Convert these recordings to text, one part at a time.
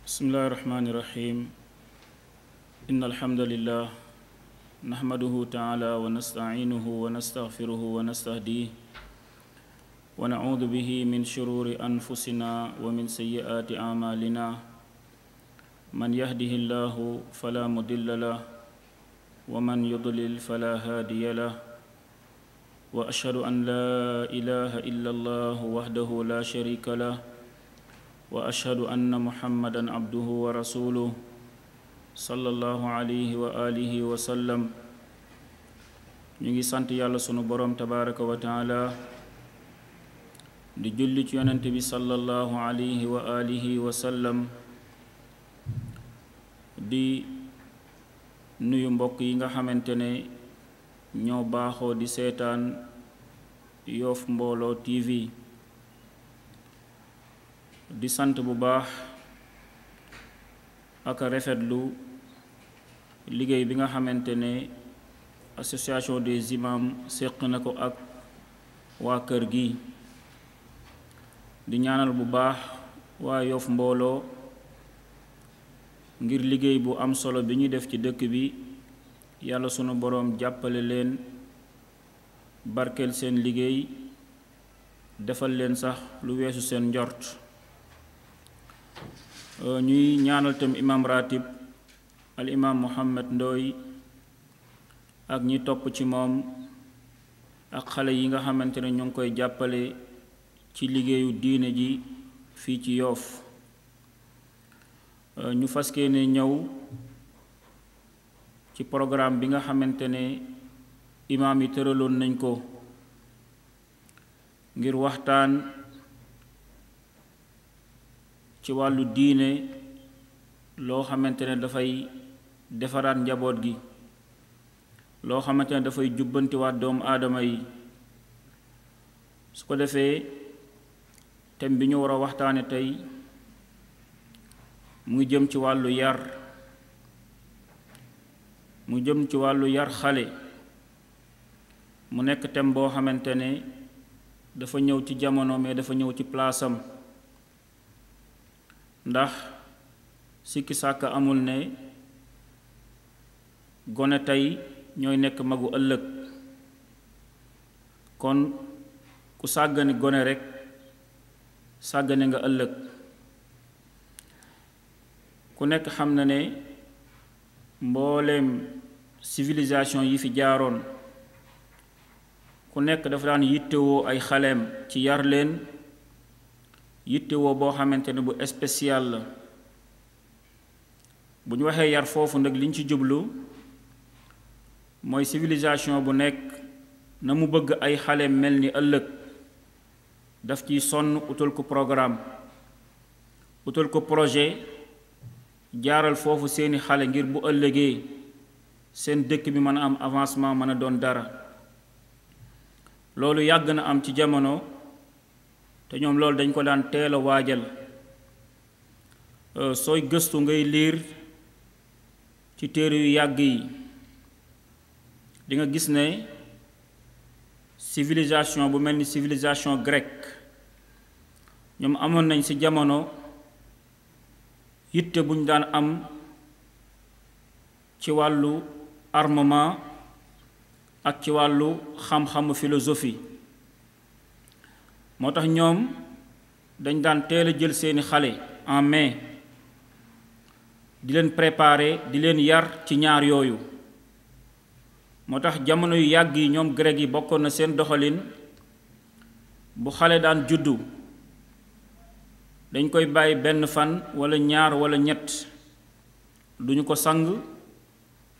بسم الله الرحمن الرحيم إن الحمد لله نحمده تعالى ونستعينه ونستغفره ونستهديه ونعوذ به من شرور أنفسنا ومن سيئات أعمالنا من يهده الله فلا مضل له ومن يضلل فلا هادي له وأشهد أن لا إله إلا الله وحده لا شريك له وأشهد أن محمدًا عبده ورسوله صلى الله عليه وآله وسلم ñu ngi sant yàlla sunu borom tabaraka wa taala di julli ci yonent bi sallallahu alayhi wa alihi wa sallam di nuyu mbokk yi nga xamante ne ñoo baaxoo di seetaan Yoff Mbollo TV di sant bu baax ak rafetlu liggéey bi nga xamante ne association des imams séq na ko ak waa kër gi di ñaanal bu baax waa Yoff Mbollo ngir liggéey bu am solo bi ñuy def ci dëkk bi yàlla sunu boroom jàppale leen barkeel seen liggéey defal leen sax lu weesu seen njort ñuy ñaanal tam imam ratib al imam Mohamed Ndoy ak ñi topp ci moom ak xale yi nga xamante ne ñu ngi koy jàppale ci liggéeyu diine ji fii ci Yoff ñu faskee ne ñëw ci programme bi nga xamante ne imaam yi tëraloon nañ ko ngir waxtaan ci wàllu diine loo xamante ne dafay defaraat njaboot gi loo xamante ne dafay jubbantiwaat doomu aadama yi su ko defee thème bi ñu war a waxtaane tey mu ngi jëm ci wàllu yar mu jëm ci wàllu yar xale mu nekk thème boo xamante ne dafa ñëw ci jamono mais dafa ñëw ci palaasam ndax sikki sàkk amul ne gone tey ñooy nekk magu ëllëg kon ku sàggane gone rekk sàggane nga ëllëg ku nekk xam na ne mbooleem civilisation yi fi jaaroon ku nekk dafa daan yittewoo ay xaleem ci yar leen yittewoo boo xamante ne bu spécial la bu ñu waxee yar foofu nag liñ ci jublu mooy civilisation bu nekk na mu bëgg ay xaleem mel ni ëllëg daf ciy sonn utal ko programme utal ko projet jaaral foofu seeni xale ngir bu ëllëgee seen dëkk bi mën a am avancement mën a doon dara loolu yàgg na am ci jamono te ñoom loolu dañ ko daan teel a waajal sooy gëstu ngay liir ci téere yu yàgg yi di nga gis ne civilisation bu mel ni civilisation grecque ñoom amoon nañ ci jamono yitte bu ñu daan am ci wàllu armement ak ci wàllu xam-xamu philosophie moo tax ñoom dañ daan teel a jël seeni xale en main di leen préparer di leen yar ci ñaar yooyu moo tax jamono yu yàgg yi ñoom grec yi bokkoon na seen doxalin bu xale daan juddu dañ koy bàyyi benn fan walla ñaar walla ñett duñu ko sang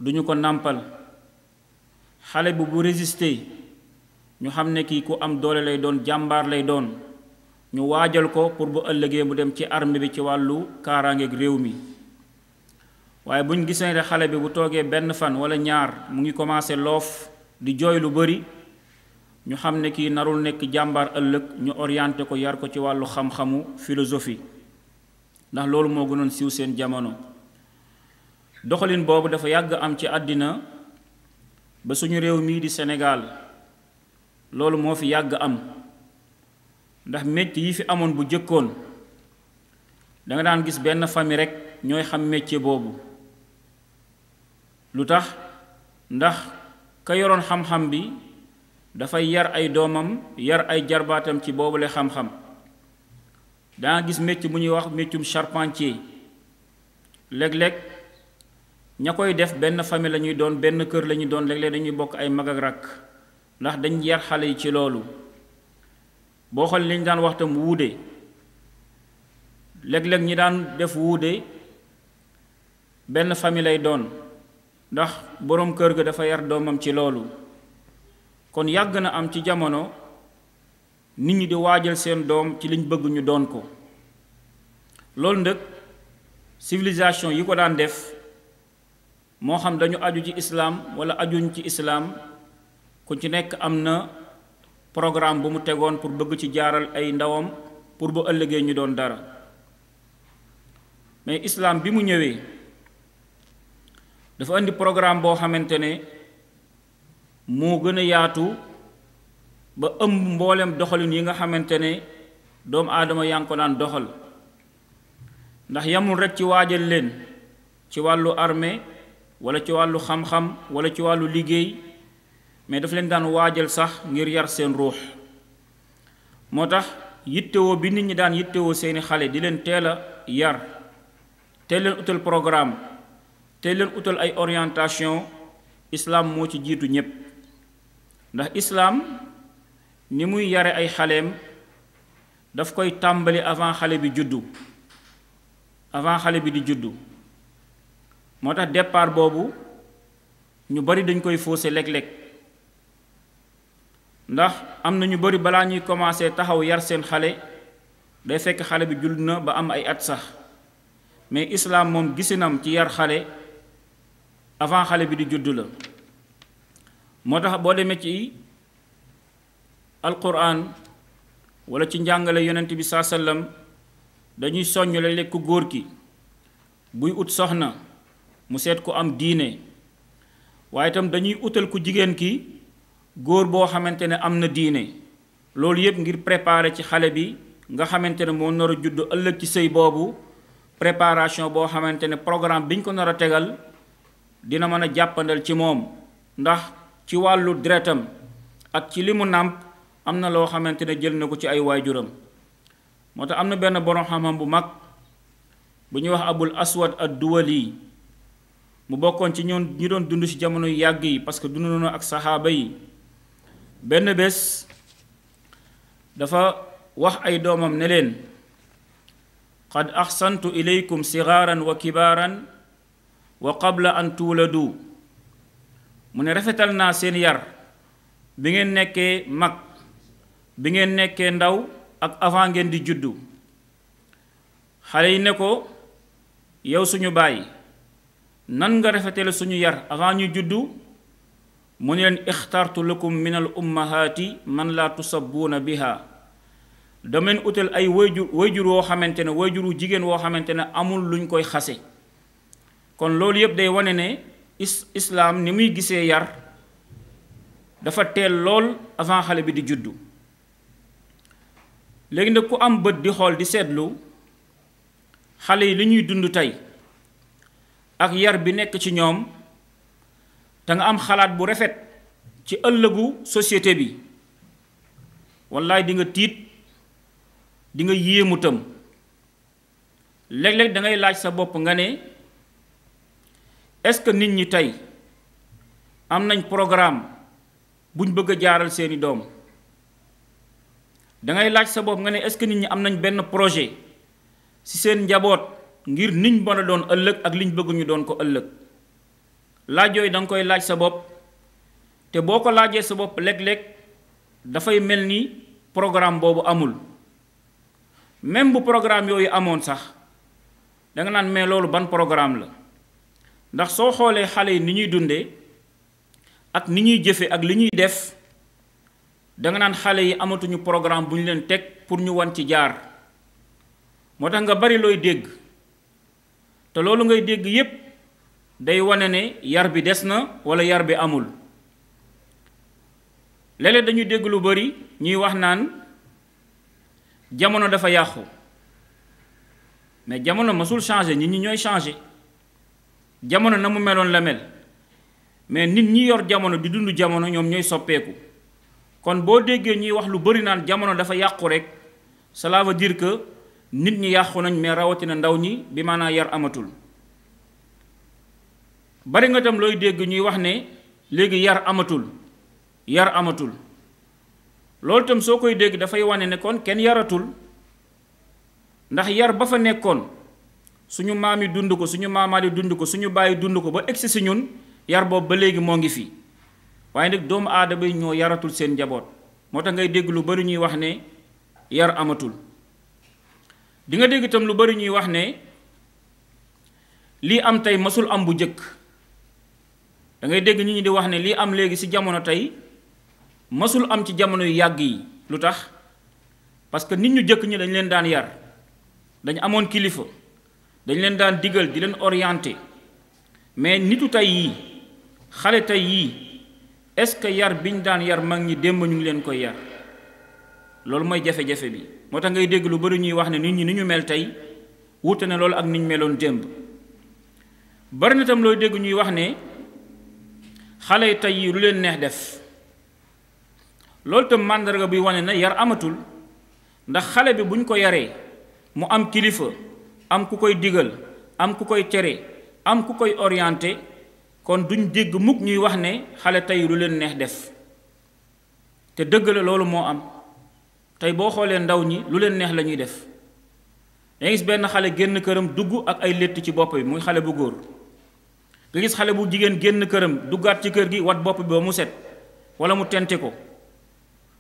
duñu ko nàmpal xale bu résister ñu xam ne kii ku am doole lay doon jàmbaar lay doon ñu waajal ko pour bu ëllëgee mu dem ci armée bi ci wàllu kaaraangeeg réew mi waaye bu ñu gisee ne xale bi bu toogee benn fan walla ñaar mu ngi commencé loof di jooy lu bari ñu xam ne kii narul nekk jàmbaar ëllëg ñu orienté ko yar ko ci wàllu xam-xamu philosophie ndax loolu moo gënoon siiw seen jamono doxalin boobu dafa yàgg am ci àddina ba suñu réew mii di Sénégal loolu moo fi yàgg am ndax métier yi fi amoon bu jëkkoon da nga daan gis benn famille rek ñooy xam métier boobu. lu tax ndax ka yoroon xam-xam bi dafay yar ay doomam yar ay jarbaatam ci boobule xam-xam. danga gis métier bu ñuy wax métium charpentier léeg-léeg ña koy def benn famille la ñuy doon benn kër la ñuy doon léeg-léeg dañuy bokk ay mag ak rakk ndax dañ yar xale yi ci loolu. boo xool li ñu daan wax tam wuude léeg-léeg ñi daan def wuude benn famille lay doon ndax boroom kër ga dafa yar doomam ci loolu. kon yàgg na am ci jamono nit ñi di waajal seen doom ci liñ bëgg ñu doon ko. loolu nag civilisation yi ko daan def moo xam dañu aju ci islaam wala ajuñ ci islaam ku ci nekk am na programme bu mu tegoon pour bëgg ci jaaral ay ndawam pour bu ëllëgee ñu doon dara. mais islaam bi mu ñëwee dafa indi programme boo xamante ne moo gën a yaatu ba ëmb mboolem doxalin yi nga xamante ne doomu aadama yaa ngi ko daan doxal. ndax yamul rekk ci waajal leen ci wàllu armée wala ci wàllu xam-xam wala ci wàllu liggéey mais daf leen daan waajal sax ngir yar seen ruux. moo tax yittewoo bi nit ñi daan yittewoo seeni xale di leen teel a yar teel leen utal programme teel leen utal ay orientation islaam moo ci jiitu ñépp. ndax islaam ni muy yare ay xaleem daf koy tàmbali avant xale bi juddu avant xale bi di juddu. moo tax départ boobu ñu bari dañ koy faussé léeg-léeg ndax am na ñu bari balaa ñuy commencé taxaw yar seen xale day fekk xale bi judd na ba am ay at sax. mais islaam moom gisinam ci yar xale avant xale bi di juddu la. moo tax boo demee ci alquran wala ci njàngale yonent bi saa sallam dañuy soññ léeg-léeg ku góor ki buy ut soxna mu seet ku am diine waaye itam dañuy utal ku jigéen ki góor boo xamante ne am na diine. loolu yépp ngir préparer ci xale bi nga xamante ne moo nar a judd ëllëg ci sëy boobu préparation boo xamante ne programme bi ñu ko nar a tegal dina mën a jàppandal ci moom. ndax ci wàllu deretam ak ci li mu nàmp am na loo xamante ne jël na ko ci ay waajuram. moo tax am na benn borom xam-xam bu mag bu ñuy wax abul aswad ad-duwali mu bokkoon ci ñoon ñi doon dund ci jamono yu yàgg yi parce que dund na ak saxaaba yi. benn bés dafa wax ay doomam ne leen qad axsantu ilaykum sigaaran wa kibaaran wa qabla an tuuladu. mu ne rafetal naa seen yar bi ngeen nekkee mag bi ngeen nekkee ndaw ak avant ngeen di juddu. xale yi ne ko yow suñu baay nan nga rafetale suñu yar avant ñu juddu. mu ne leen ixtartu lakum min al ummahaati man laa tusabbuuna biha. dama leen utal ay wayjur woo xamante ne wayjuru jigéen woo xamante ne amul luñ koy xase. kon loolu yépp day wane ne islaam ni muy gisee yar dafa teel lool avant xale bi di juddu. léegi nag ku am bët di xool di seetlu xale yi li ñuy dund tey ak yar bi nekk ci ñoom te nga am xalaat bu rafet ci ëllëgu société bi wallaay di nga tiit di nga yéemu tam. léeg-léeg da ngay laaj sa bopp nga ne est-ce que nit ñi tey am nañ programme buñ bëgg a jaaral seeni doom. da ngay laaj sa bopp nga ne est-ce que nit ñi am nañ benn projet ci seen njaboot ngir niñ mën a doon ëllëg ak liñ bëgg ñu doon ko ëllëg. laaj yooyu da nga koy laaj sa bopp te boo ko laajee sa bopp léeg-léeg dafay mel ni programme boobu amul. même bu programme yooyu amoon sax da nga naan mais loolu ban programme la. ndax soo xoolee xale yi ni ñuy dundee ak ni ñuy jëfe ak li ñuy def da nga naan xale yi amatuñu programme bu ñu leen teg pour ñu wan ci jaar. moo tax nga bari looy dégg te loolu ngay dégg yépp day wane ne yar bi des na walla yar bi amul. léeg-léeg dañuy dégg lu bari ñuy wax naan jamono dafa yàqu mais jamono masul changé nit ñi ñooy changé jamono na mu meloon la mel mais nit ñi yor jamono di dund jamono ñoom ñooy soppeeku kon boo déggee ñuy wax lu bari naan jamono dafa yàqu rek cela veut dire que nit ñi yàqu nañ mais rawatina ndaw ñi bi maanaa yar amatul bari nga tam looy dégg ñuy wax ne léegi yar amatul loolu tam soo koy dégg dafay wane ne kon kenn yaratul ndax yar ba fa nekkoon suñu maam yi dund ko suñu maamaat yi dund ko suñu bàyyi dund ko ba egsi si ñun yar boobu ba léegi moo ngi fi waaye nag doomu aadama yi ñoo yaratul seen njaboot moo tax ngay dégg lu bari ñuy wax ne yar amatul di nga dégg itam lu bari ñuy wax ne lii am tey masul am bu njëkk da ngay dégg nit ñi di wax ne lii am léegi ci jamono tey masul am ci jamono yu yàgg yi lu tax parce que nit ñu jëkk ñi dañ leen daan yar dañ amoon kilifa dañ leen daan digal di leen orienté mais nitu tey yii xale tey yii est-ce que yar biñ daan yar mag ñi démb ñu ngi leen koy yar loolu mooy jafe-jafe bi moo tax ngay dégg lu bari ñuy wax ne nit ñi ni ñu mel tey wuute na loolu ak ni ñu meloon démb bari na tam looy dégg ñuy wax ne xale yi tey yi lu leen neex def loolu tam màndarga buy wane na yar amatul ndax xale bi bu ñu ko yaree mu am kilifa am ku koy digal am ku koy tere am ku koy orienté kon duñ dégg mukk ñuy wax ne xale tey lu leen neex def te dëgg la loolu moo am tey boo xoolee ndaw ñi lu leen neex la ñuy def danga gis benn xale génn këram dugg ak ay létt ci bopp bi muy xale bu góor nga gis xale bu jigéen génn këram duggaat ci kër gi wat bopp bi ba mu set wala mu tente ko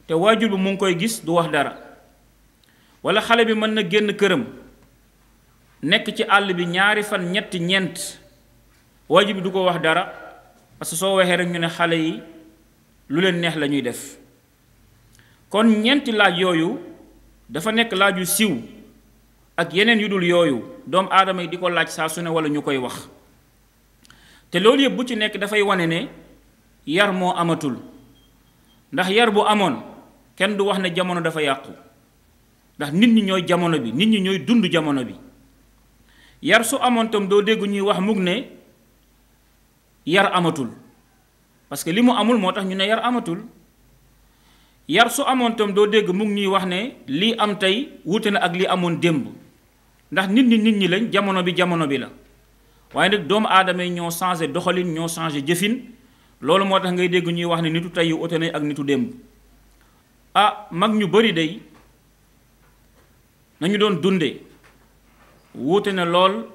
te waajur bi mu ngi koy gis du wax dara wala xale bi mën na génn këram nekk ci àll bi ñaari fan ñetti ñeent waajur bi du ko wax dara parce que soo waxee rek ñu ne xale yi lu leen neex la ñuy def kon ñeenti laaj yooyu dafa nekk laaj yu siiw ak yeneen yu dul yooyu doomu aadama yi di ko laaj saa su ne wala ñu koy wax te loolu yëpp bu ci nekk dafay wane ne yar moo amatul ndax yar bu amoon kenn du wax ne jamono dafa yàqu ndax nit ñi ñooy jamono bi nit ñi ñooy dund jamono bi yar su amoon tam doo dégg ñuy wax mukk ne yar amatul parce que li mu amul moo tax ñu ne yar amatul yar su amoon tam doo dégg mukk ñuy wax ne lii am tey wuute na ak li amoon démb ndax nit ñi lañ jamono bi la waaye nag doomu aadama yi ñoo changé doxalin ñoo changé jëfin loolu moo tax ngay dégg ñuy wax ne nitu tey yu ute nañ ak nitu démb mag ñu bari day nañu doon dunde wuute na lool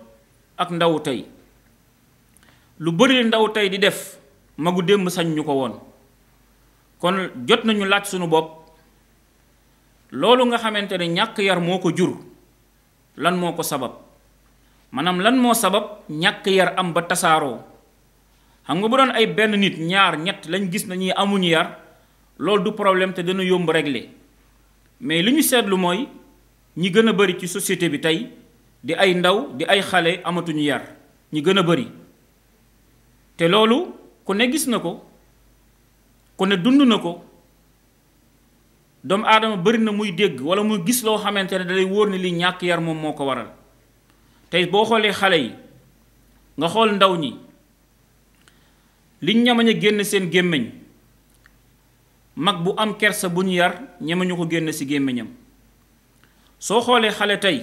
ak ndaw tey lu bari ndaw tey di def magu démb sañ ñu ko woon kon jot nañu laaj sunu bopp loolu nga xamante ne ñàkk yar moo ko jur lan moo ko sabab maanaam lan moo sabab ñàkk yar am ba tasaaroo xam nga bu doon ay benn nit ñaar ñett lañ gis na ñi amuñu yar loolu du problème te dana yomb régler mais li ñu seetlu mooy ñi gën a bari ci société bi tey di ay ndaw di ay xale amatuñu yar ñi gën a bari te loolu ku ne gis na ko ku ne dund na ko doomu aadama bari na muy dégg wala muy gis loo xamante ne dalay wóor ni li ñàkk yar moom moo ko waral tey boo xoolee xale yi nga xool ndaw ñi liñ ñamañ a génn seen gémmiñ mag bu am kersa bu ñu yar ñemañu ko génn ci gémmiñam soo xoolee xale tey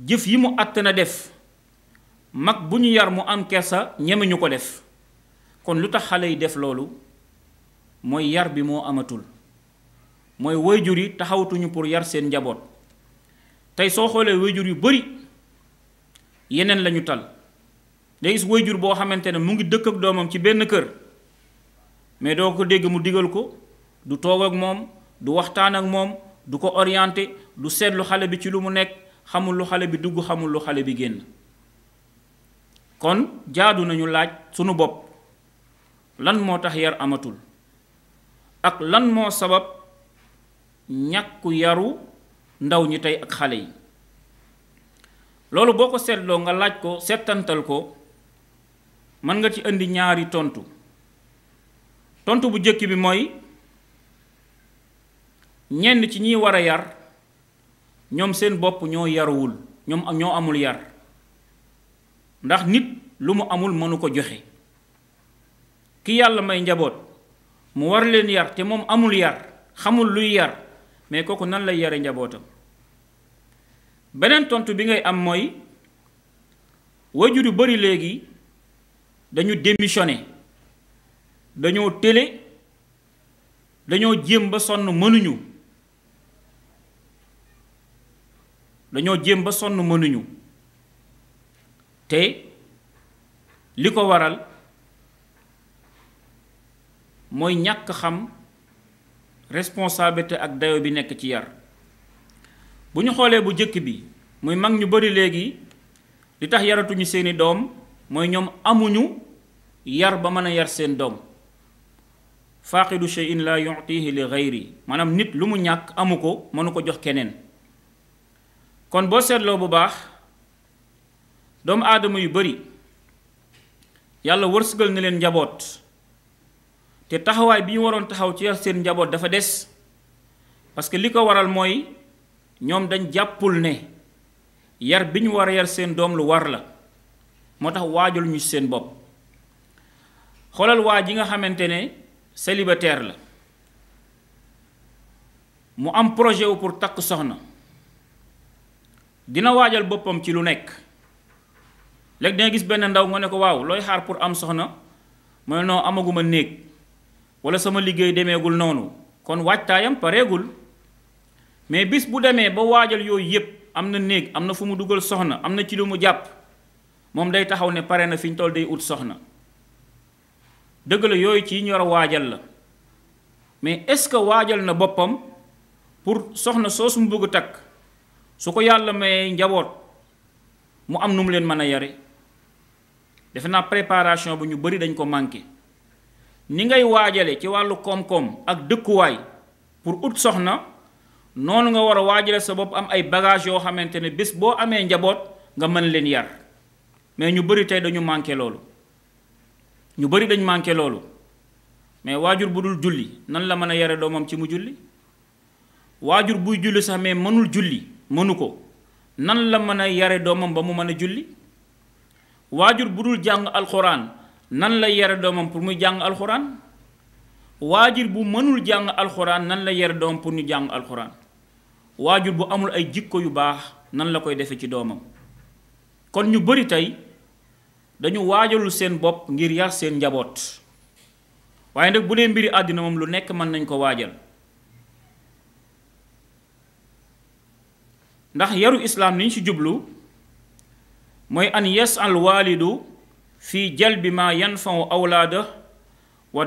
jëf yi mu àtt na def mag bu ñu yar mu am kersa ñemañu ko def kon lu tax xale yi def loolu mooy yar bi moo amatul mooy waajur yi taxawtuñu pour yar seen njaboot tey soo xoolee waajur yu bari yeneen lañu tal day gis waajur boo xamante ne mu ngi dëkk ak doomam ci benn kër mais doo ko dégg mu digal ko du toog ak moom du waxtaan ak moom du ko orienté du seetlu xale bi ci lu mu nekk xamul lu xale bi dugg xamul lu xale bi génn kon jaadu nañu laaj sunu bopp lan moo tax yar amatul ak lan moo sabab ñàkku yaru ndaw ñi tey ak xale yi loolu boo ko seetloo nga laaj ko settantal ko mën nga ci indi ñaari tontu bu jëkk bi mooy ñenn ci ñiy war a yar ñoom seen bopp ñoo yaruwul ñoo amul yar ndax nit lu mu amul mënu ko joxe ki yàlla may njaboot mu war leen yar te moom amul yar xamul luy yar mais kooku nan lay yare njabootam. beneen tontu bi ngay am mooy waajur yu bari léegi dañu démissionné dañoo télé dañoo jéem ba sonn mënuñu te li ko waral mooy ñàkk xam responsabilité ak dayo bi nekk ci yar. bu ñu xoolee bu jëkk bi muy mag ñu bari léegi li tax yaratuñu seeni doom mooy ñoom amuñu yar ba mën a yar seen doom. faaqidu shay'in la yu'tihi li ghayri maanaam nit lu mu ñàkk amu ko mënu ko jox keneen. kon boo seetloo bu baax doomu aadama yu bari yàlla wërsëgal na leen njaboot te taxawaay bi ñu waroon taxaw ci yar seen njaboot dafa des parce que li ko waral mooy ñoom dañ jàppul ne yar bi ñu war a yar seen doom lu war la moo tax waajal ñu seen bopp. xoolal waa ji nga xamante ne célibataire la mu am projet wu pour takk soxna dina waajal boppam ci lu nekk léegi danga gis benn ndaw nga ne ko waaw looy xaar pour am soxna mooy non amaguma néeg wala sama liggéey demeegul noonu kon waajtaayam pareegul. mais bis bu demee ba waajal yooyu yépp am na néeg am na fu mu dugal soxna am na ci lu mu jàpp moom day taxaw ne pare na fi ñu toll day ut soxna. dëgg la yooyu ci ñu war a waajal la mais est-ce que waajal na boppam pour soxna soosu mu bëgg takk su ko yàlla may njaboot mu am nu mu leen mën a yare. defe naa préparation bu ñu bari dañ ko manqué ni ngay waajale ci wàllu koom-koom ak dëkkuwaay pour ut soxna noonu nga war a waajale sa bopp am ay bagages yoo xamante ne bés boo amee njaboot nga mën leen yar mais ñu bari tey dañu manqué loolu. ñu bari dañ manqué loolu mais waajur bu dul julli nan la mën a yare doomam ci mu julli. waajur buy julli sax mais mënul julli mënu ko nan la mën a yare doomam ba mu mën a julli. waajur bu dul jàng alxuraan nan la yare doomam pour muy jàng alxuraan. waajur bu mënul jàng alxuraan nan la yare doomam pour ñu jàng alxuraan. waajur bu amul ay jikko yu baax nan la koy defe ci doomam. kon ñu bari tey dañu waajalul seen bopp ngir yar seen njaboot waaye nag bu dee mbiri àddina moom lu nekk mën nañ ko waajal ndax yaru islaam niñ ci jublu mooy an yas'al waalidu fi jalbi ma yanfa'u awlaada wa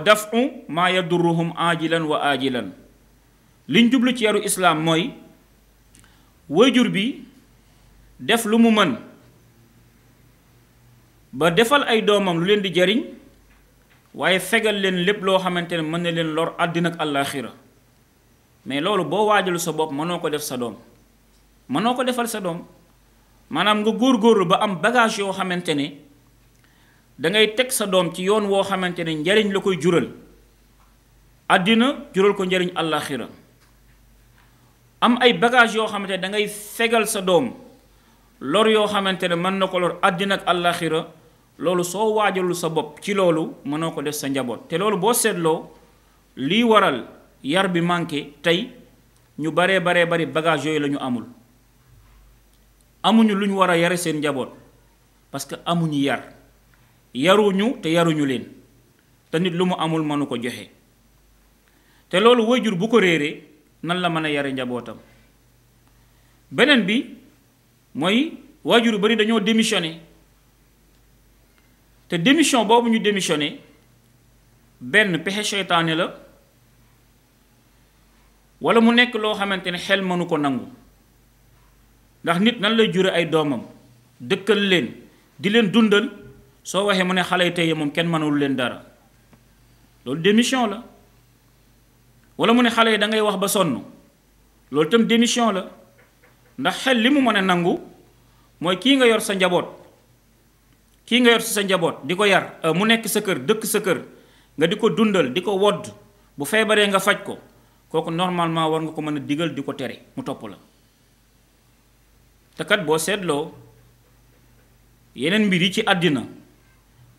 daf'u ma yadurruhum ajilan wa ajilan. liñ jublu ci yaru islaam mooy waajur bi def lu mu mën ba defal ay doomam lu leen di jariñ waaye fegal leen lépp loo xamante ne mën na leen lor àddina ak àllaaxira mais loolu boo waajalu sa bopp mënoo ko def sa doom mënoo ko defal sa doom maanaam nga góorgóorlu ba am bagage yoo xamante ne dangay teg sa doom ci yoon woo xamante ne njariñ la koy jural àddina jural ko njariñ àllaaxira am ay bagage yoo xamante ne dangay fegal sa doom lor yoo xamante ne mën na ko lor àddina ak àllaaxira loolu soo waajalul sa bopp ci loolu mënoo ko def sa njaboot te loolu boo seetloo lii waral yar bi manqué tey ñu baree bari bagage yooyu la ñu amuñu lu ñu war a yare seen njaboot parce que amuñu yar yaruñu te yaruñu leen te nit lu mu amul mënu ko joxe te loolu waajur bu ko réeree nan la mën a yare njabootam. beneen bi mooy waajur yu bari dañoo démissionné te démission boobu ñu démissionné benn pexe seytaane la wala mu nekk loo xamante ne xel mënu ko nangu ndax nit nan lay jure ay doomam dëkkal leen di leen dundal soo waxee mu ne xale yi tey moom kenn mënul leen dara loolu démission la wala mu ne xale yi da ngay wax ba sonn loolu itam démission la ndax xel li mu mën a nangu mooy kii nga yor sa njaboot kii nga yor si sa njaboot di ko yar mu nekk sa kër dëkk sa kër nga di ko dundal di ko wodd bu feebaree nga faj ko kooku normalement war nga ko mën a digal di ko tere mu topp la te kat boo seetloo yeneen mbir yi ci àddina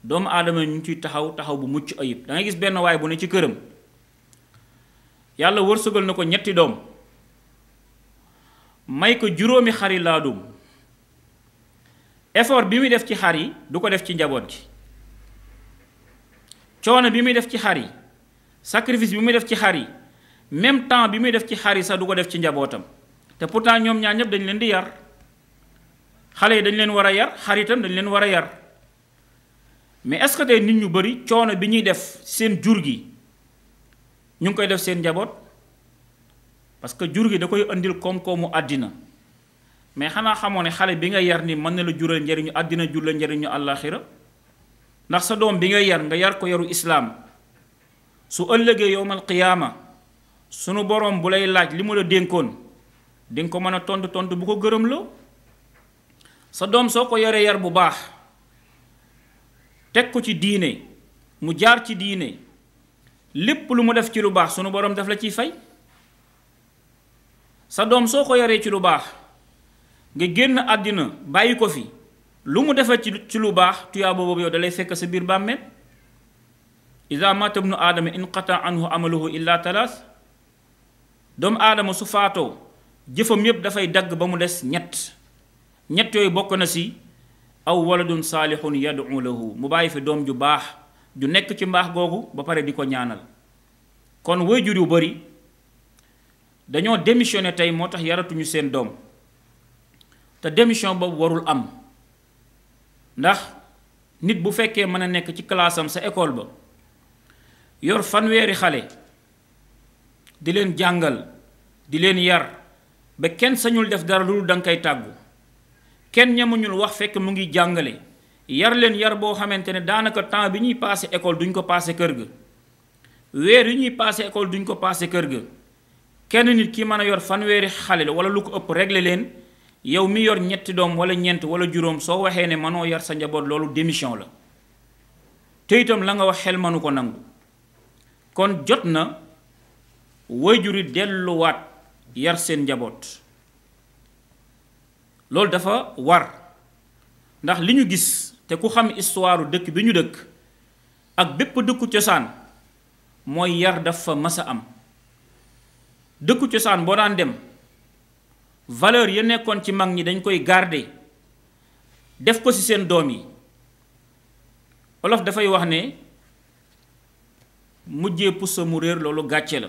doomu aadama ñu ciy taxaw bu mucc ayib. da ngay gis benn waay bu ne ci këram yàlla wërsëgal na ko ñetti doom may ko juróomi xari laadum effort bi muy def ci xar yi du ko def ci njaboot gi, coono bi muy def ci xar yi, sacrifice bi muy def ci xar yi, même temps bi muy def ci xar yi sax du ko def ci njabootam. te pourtant ñoom ñaar ñëpp dañ leen di yar, xale yi dañ leen war a yar, xar itam dañ leen war a yar. mais est-ce que tey nit ñu bari coono bi ñuy def seen jur gi ñu ngi koy def seen njaboot? parce que jur gi da koy andil koom-koomu àddina, mais xanaa xamoo ne xale bi nga yar ni mën na la jural njariñu àddina jur la njariñu àllaaxira. ndax sa doom bi nga yar ko yaru islaam, su ëllëgee yowmal qiyaama sunu boroom bu lay laaj li mu la dénkoon di nga ko mën a tontu bu ko gërëm loo. sa doom soo ko yaree yar bu baax teg ko ci diine, mu jaar ci diine, lépp lu mu def ci lu baax sunu boroom daf la ciy fay. sa doom soo ko yaree ci lu baax nga génn àddina bàyyi ko fi, lu mu defee ci lu baax tuyaaba boobu yow dalay fekk sa biir bàmmeel. iza mata ibnu aadama inqata anhu amaluhu illa talaas. doomu aadama su faatoo jëfam yépp dafay dagg ba mu des ñett yooyu bokk na si aw waladun saalihun yad'u lahu, mu bàyyi fi doom ju baax ju nekk ci mbaax googu ba pare di ko ñaanal. kon waajur yu bari dañoo démissionné tey moo tax yaratuñu seen doom, te démission boobu warul am. ndax nit bu fekkee mën a nekk ci classe am sa école ba yor fanweeri xale di leen jàngal di leen yar ba kenn sañul def dara lu danga koy tàggu, kenn ñamuñul wax fekk mu ngi jàngale, yar leen yar boo xamante ne daanaka temps bi ñuy passé école duñ ko passé kër ga, weer yi ñuy passé école duñ ko passé kër ga. kenn nit ki mën a yor fanweeri xale wala lu ko ëpp régler leen, yow mi yor ñetti doom wala ñeent wala juróom soo waxee ne mënoo yar sa njaboot loolu démission la, te itam la nga wax xel mënu ko nangu. kon jot na waajur yi delluwaat yar seen njaboot. loolu dafa war, ndax li ñu gis te ku xam histoire dëkk bi ñu dëkk ak bépp dëkku cosaan mooy yar dafa mas a am. dëkku cosaan boo daan dem valeur ya nekkoon ci mag ñi dañ koy garder def ko ci seen doom yi. Wolof dafay wax ne mujjee puso mu réer loolu gàcce la,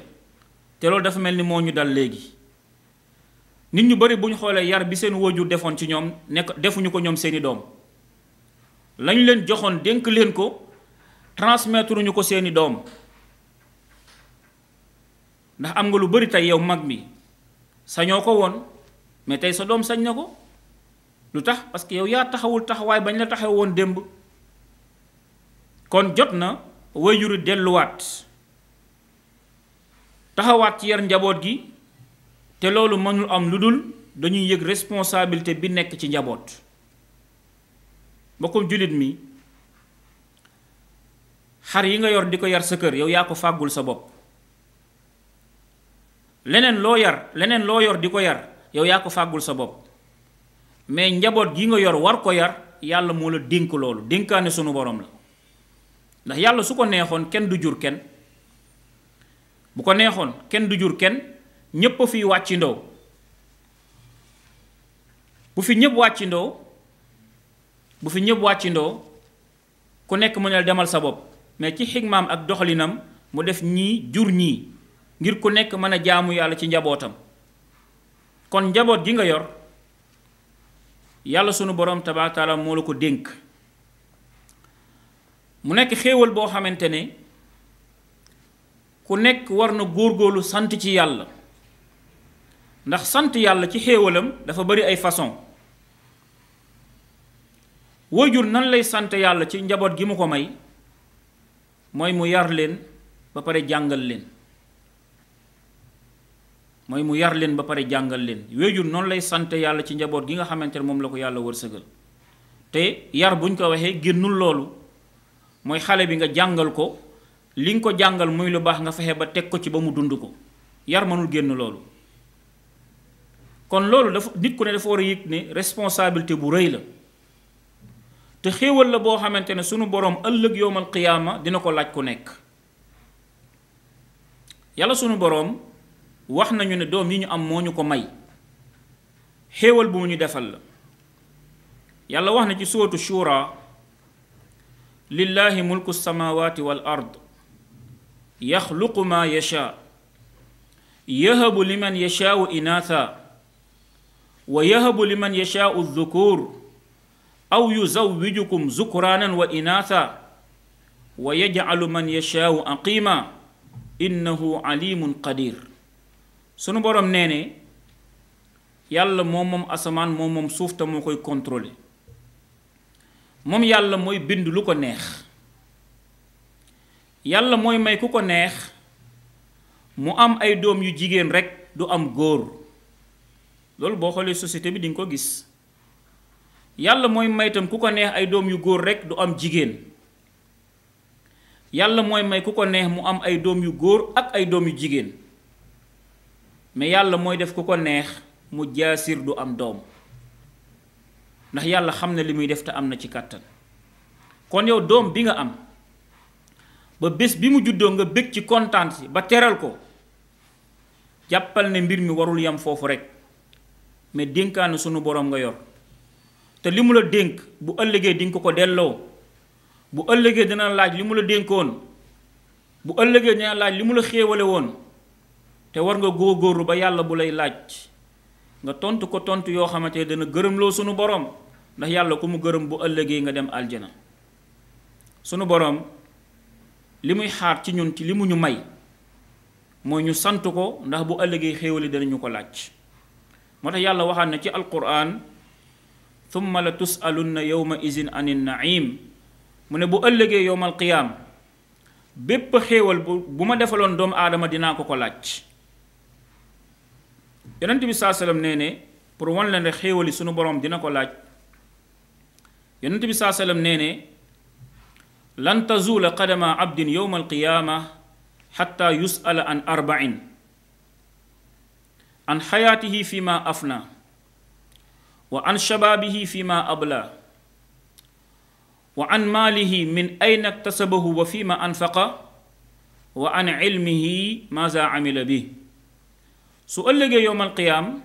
te loolu dafa mel ni moo ñu dal léegi. nit ñu bari bu ñu xoolee yar bi seen waajur defoon ci ñoom nekk defuñu ko ñoom seeni doom, lañu leen joxoon dénk leen ko transmettre ñu ko seeni doom. ndax am nga lu bari tey yow mag mi sañoo ko woon, mais tey sa doom sañ na ko. lu tax? parce que yow yaa taxawul taxawaay bañ la taxaw woon démb. kon jot na waajur delluwaat taxawaat ci yar njaboot gi, te loolu mënul am lu dul dañuy yëg responsabilité bi nekk ci njaboot. mbokkum jullit mi, xar yi nga yor di ko yar sa kër yow yaa ko fàggul sa bopp. leneen loo yor di ko yar yow yaa ko fàggul sa bopp, mais njaboot gi nga yor war ko yar yàlla moo la dénk loolu, dénkaane sunu borom la. ndax yàlla su ko neexoon kenn du jur kenn, bu ko neexoon kenn du jur kenn, ñépp a fiy wàccindoo. bu fi ñépp wàccindoo ku nekk mu ne demal sa bopp, mais ci xigmaam ak doxalinam mu def ñii jur ñii ngir ku nekk mën a jaamu yàlla ci njabootam. kon njaboot gi nga yor yàlla sunu borom tabaaraka taala moo la ko dénk, mu nekk xéewal boo xamante ne ku nekk war na góorgóorlu sant ci yàlla. ndax sant yàlla ci xéewalam dafa bari ay façon. waajur nan lay sant yàlla ci njaboot gi mu ko may, mooy mu yar leen ba pare jàngal leen. waajur noonu lay sant yàlla ci njaboot gi nga xamante ne moom la ko yàlla wërsëgal. te yar buñ ko waxee génnul loolu, mooy xale bi nga jàngal ko li nga ko jàngal muy lu baax nga fexe ba teg ko ci ba mu dund ko. yar mënul génn loolu. kon loolu dafa nit ku ne dafa war a yëg ne responsabilité bu rëy la te xéewal la boo xamante ne sunu boroom ëllëg yowmal qiyaama dina ko laaj ku nekk. yàlla sunu boroom wax nañu ne doom yi ñu am moo ñu ko may xéewal bu mu ñu defal la. yàlla wax na ci suuratu shura lillahi mulku samawati wal ard yaxluqu ma yasha yahabu liman yashaau inaatha wa yahabu liman yashaau dhukur aw yuzawwijukum zukraanan wa inaatha wa yajcalu man yashaau aqima innahu alimun qadir. sunu boroom nee ne yàlla moom asamaan moom suuf te moo koy contrôler. moom yàlla mooy bind lu ko neex yàlla mooy may ku ko neex mu am ay doom yu jigéen rekk du am góor. loolu boo xoolee société bi di nga ko gis. yàlla mooy may itam ku ko neex ay doom yu góor rekk du am jigéen. yàlla mooy may ku ko neex mu am ay doom yu góor ak ay doom yu jigéen mais yàlla mooy def ku ko neex mu jaasir du am doom ndax yàlla xam na li muy def te am na ci kàttan. kon yow doom bi nga am ba bés bi mu juddoo nga bég ci kontaan si ba teral ko jàppal ne mbir mi warul yam foofu rekk mais dénkaane sunu boroom nga yor te li mu la dénk bu ëllëgee di nga ko delloo. bu ëllëgee dina laaj li mu la dénkoon bu ëllëgee dina laaj li mu la xéewale woon te war nga góorgóorlu ba yàlla bu lay laaj nga tontu ko tontu yoo xamante ne dana gërëmloo sunu boroom ndax yàlla ku mu gërëm bu ëllëgee nga dem aljana. sunu boroom li muy xaar ci ñun ci li mu ñu may mooy ñu sant ko ndax bu ëllëgee xéewali danañu ko laaj. moo tax yàlla waxaat na ci alquran thumma la tusalunna yawma izin anin naim mu ne bu ëllëgee yowmal qiyaam bépp xéewal bu ma defaloon doomu aadama dinaa ko ko laaj. yonent bi saa sallam nee ne pour wan leen rek xéewali sunu boroom dina ko laaj. yonent bi saa sallam nee ne lan tazuula qadama abdin yowmal qiyaama xatta yusala an arba'in an xayaatihi fi ma afna wa an shabaabihi fi ma abla wa an maalihi min ayna iktasabahu wa fi ma anfaqa wa an ilmihi maza amila bi. su ëllëgee yowmal qiyaam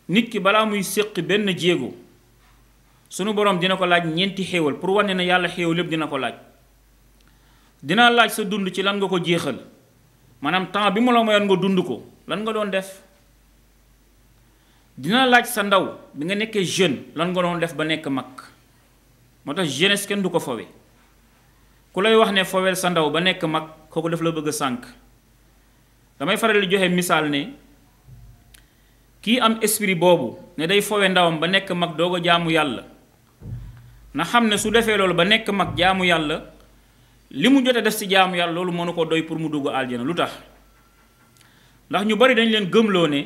nit ki balaa muy séqi benn jéego sunu boroom dina ko laaj ñeenti xéewal pour wane ne yàlla xéewal lépp dina ko laaj. dina laaj sa dund ci lan nga ko jeexal maanaam temps bi mu la mayoon nga dund ko lan nga doon def. dina laaj sa ndaw bi nga nekkee jeune lan nga doon def ba nekk mag. moo tax jeunesse kenn du ko fowe ku lay wax ne fowel sa ndaw ba nekk mag kooku daf la bëgg a sànk. damay faral di joxe misaal ne kii am esprit boobu ne day fowe ndawam ba nekk mag doog a jaamu yàlla na xam ne su defee loolu ba nekk mag jaamu yàlla li mu jot a def ci jaamu yàlla loolu mënu ko doy pour mu dugg aljana. lu tax ndax ñu bari dañ leen gëmloo ne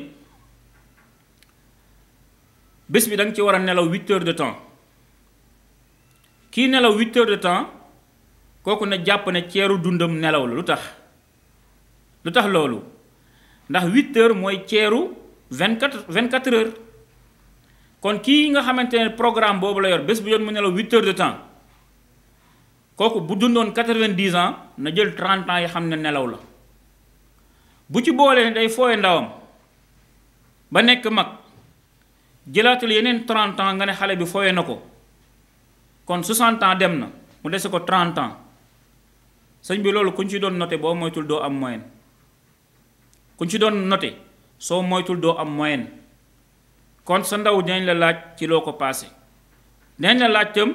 bés bi da nga ci war a nelaw 8 heures de temps. kii nelaw 8 heures de temps kooku na jàpp ne ceeru dundam nelaw la. lu tax loolu ndax 8 heures mooy ceeru 24 heures. kon kii nga xamante ne programme boobu la yor bés bu jot mu nelaw 8 heures de temps kooku bu dundoon 90 ans na jël 30 ans yi xam ne nelaw la. bu ci boolee ne day fooye ndawam ba nekk mag jëlaatul yeneen 30 ans nga ne xale bi fooye na ko kon 60 ans dem na mu dese ko 30 ans sëñ bi loolu kuñ ci doon noté boo moytul doo am moyenne. kuñ ci doon noté soo moytul doo am moyenne. kon sa ndaw dinañ la laaj ci loo ko paase. dinañ la laaj tam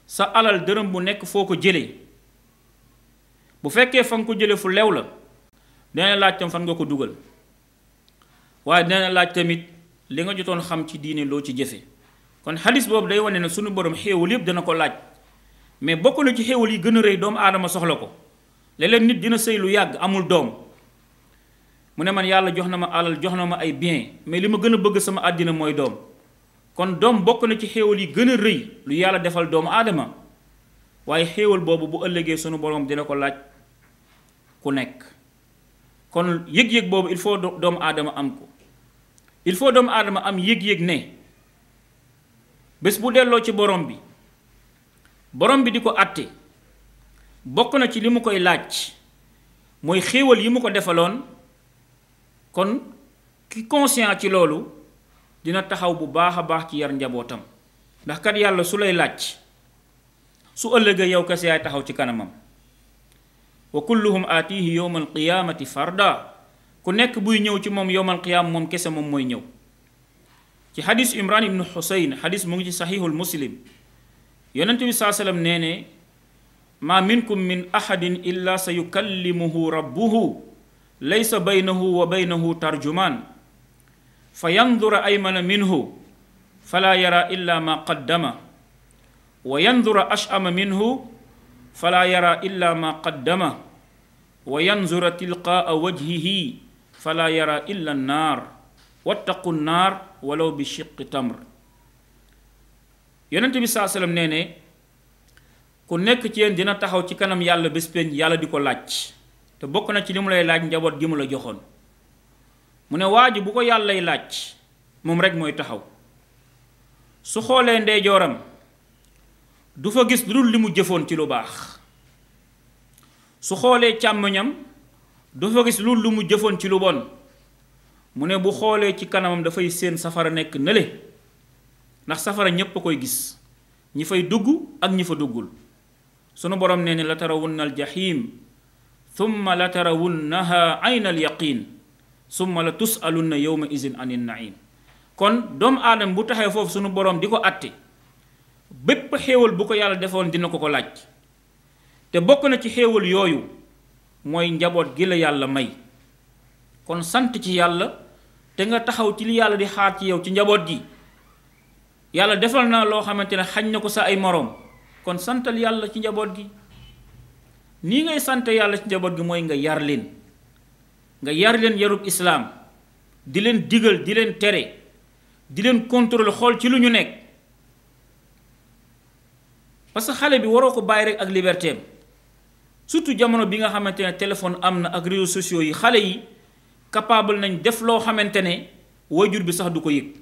sa alal dërëm bu nekk foo ko jëlee bu fekkee fa nga ko jëlee fu lew la dinañ la laaj tam fan nga ko dugal waaye dinañ la laaj tamit li nga jotoon xam ci diine loo ci jëfe. kon xadis boobu day wane ne sunu borom xéewal yépp dana ko laaj mais bokk na ci xéewal yi gën a rëy doomu aadama soxla ko. léeg-léeg nit dina sëy lu yàgg amul doom mu ne man yàlla jox na ma alal jox na ma ay bien mais li ma gën a bëgg sama àddina mooy doom. kon doom bokk na ci xéewal yi gën a rëy lu yàlla defal doomu aadama waaye xéewal boobu bu ëllëgee sunu borom dina ko laaj ku nekk. kon yëg-yëg boobu il faut doomu aadama am ko il faut doomu aadama am yëg-yëg ne bés bu delloo ci borom bi di ko àtte bokk na ci li mu koy laaj mooy xéewal yi mu ko defaloon. kon ki conscient ci loolu dina taxaw bu baax a baax ci yar njabootam ndax kat yàlla su lay laaj su ëllëgee yow kese yaay taxaw ci kanamam wa kulluhum aatihi yowma alqiyaamati farda ku nekk buy ñëw ci moom yowma alqiyaama moom kese moom mooy ñëw ci xadis imran ibnu xusayn xadis mu ngi ci saxiixul muslim yonent bi saa sallam nee ne ma minkum min ahadin illa sa yukallimuhu rabbuhu laysa baynahu wa baynahu tarjumaan fa yandura aymana minhu fala yara illa ma qaddama wa yandura ashama minhu fala yara illa ma qaddama wa yanzura tilqaa wajhihi fala yara illa annaar wattaqu nnaar walaw bi shiqqi tamr. yonent bi saa sallam nee ne ku nekk ci yéen dina taxaw ci kanam yàlla bés pénc yàlla di ko laaj te bokk na ci li mu lay laaj njaboot gi mu la joxoon mu ne waa ji bu ko yàllay laaj moom rek mooy taxaw su xoolee ndeyjooram du fa gis lu dul li mu jëfoon ci lu baax su xoolee càmmoñam du fa gis lu dul lu mu jëfoon ci lu bon mu ne bu xoolee ci kanamam dafay séen safara nekk nële ndax safara ñépp a koy gis ñi fay dugg ak ñi fa duggul sunu borom nee ne la tarawunna al jahim thumma la tarawunnaha ayna al yaqin summa la tusalunna yawma izin anin naim. kon doomu aadama bu taxee foofu sunu borom di ko àtte bépp xéewal bu ko yàlla defoon dina ko ko laaj te bokk na ci xéewal yooyu mooy njaboot gi la yàlla may. kon sant ci yàlla te nga taxaw ci li yàlla di xaar ci yow ci njaboot gi yàlla defal na loo xamante ne xañ na ko sa ay moroom kon santal yàlla ci njaboot gi. nii ngay sant yàlla ci njaboot gi mooy nga yar leen yarub islaam di leen digal di leen tere di leen contrôler xool ci lu ñu nekk parce que xale bi waroo ko bàyyi rek ak liberté am surtout jamono bi nga xamante ne téléphone am na ak réseaux sociaux yi xale yi capable nañ def loo xamante ne waajur bi sax du ko yëg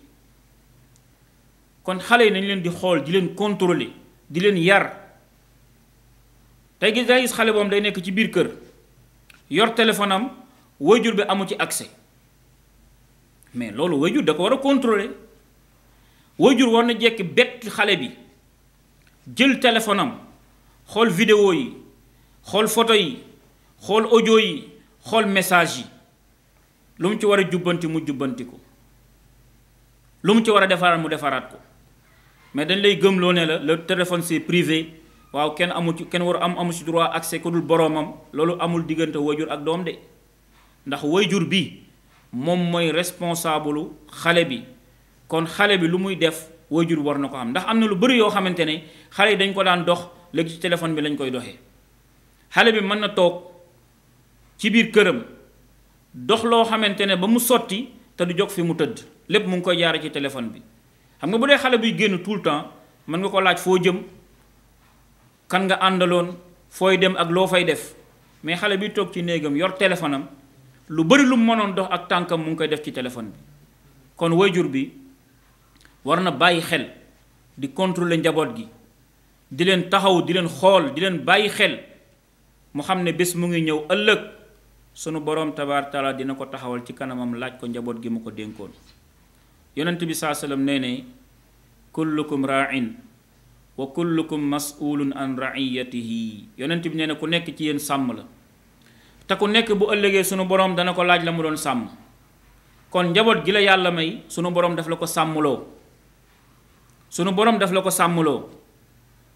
kon xale yi nañ leen di xool di leen contrôler di leen yar. tey gis day gis xale boom day nekk ci biir kër yor téléphone am waajur bi amu ci accès mais loolu waajur da ko war a contrôler waajur war na jekki bett xale bi jël téléphone am xool vidéo yi xool photo yi xool audio yi xool message yi lu mu ci war a jubbanti mu jubbanti ko lu mu ci war a defaraat mu defaraat ko mais dañ lay gëmloo ne la le téléphone c'est privé. waaw kenn war amu ci droit accès ku dul boroomam loolu amul diggante wayjur ak doom de ndax wayjur bi moom mooy responsable xale bi kon xale bi lu muy def wayjur war na ko xam ndax am na lu bari yoo xamante ne xale yi dañ ko daan dox léegi ci téléphone bi lañ koy doxee xale bi mën na toog ci biir këram dox loo xamante ne ba mu sotti te du jóg fi mu tëdd lépp mu ngi koy jaare ci téléphone bi xam nga bu dee xale buy génn tout le temps mën nga ko laaj foo jëm kan nga àndaloon fooy dem ak loo fay def mais xale bi toog ci néegam yor téléphone am lu bari lu mu mënoon dox ak tànkam mu ngi koy def ci téléphone bi kon wayjur bi war na bàyyi xel di contrôler njaboot gi di leen taxaw di leen xool di leen bàyyi xel mu xam ne bés mu ngi ñëw ëllëg sunu boroom tabaaraka taala dina ko taxawal ci kanamam laaj ko njaboot gi mu ko dénkoon yonent bi saa sallam nee ne kullukum raa'in wa kullukum mas'ulun an ra'iyatihi yonent bi nee na ku nekk ci yéen sàmm la te ku nekk bu ëllëgee sunu boroom dana ko laaj la mu doon sàmm kon njaboot gi la yàlla may sunu boroom daf la ko sàmmloo sunu boroom daf la ko sàmmloo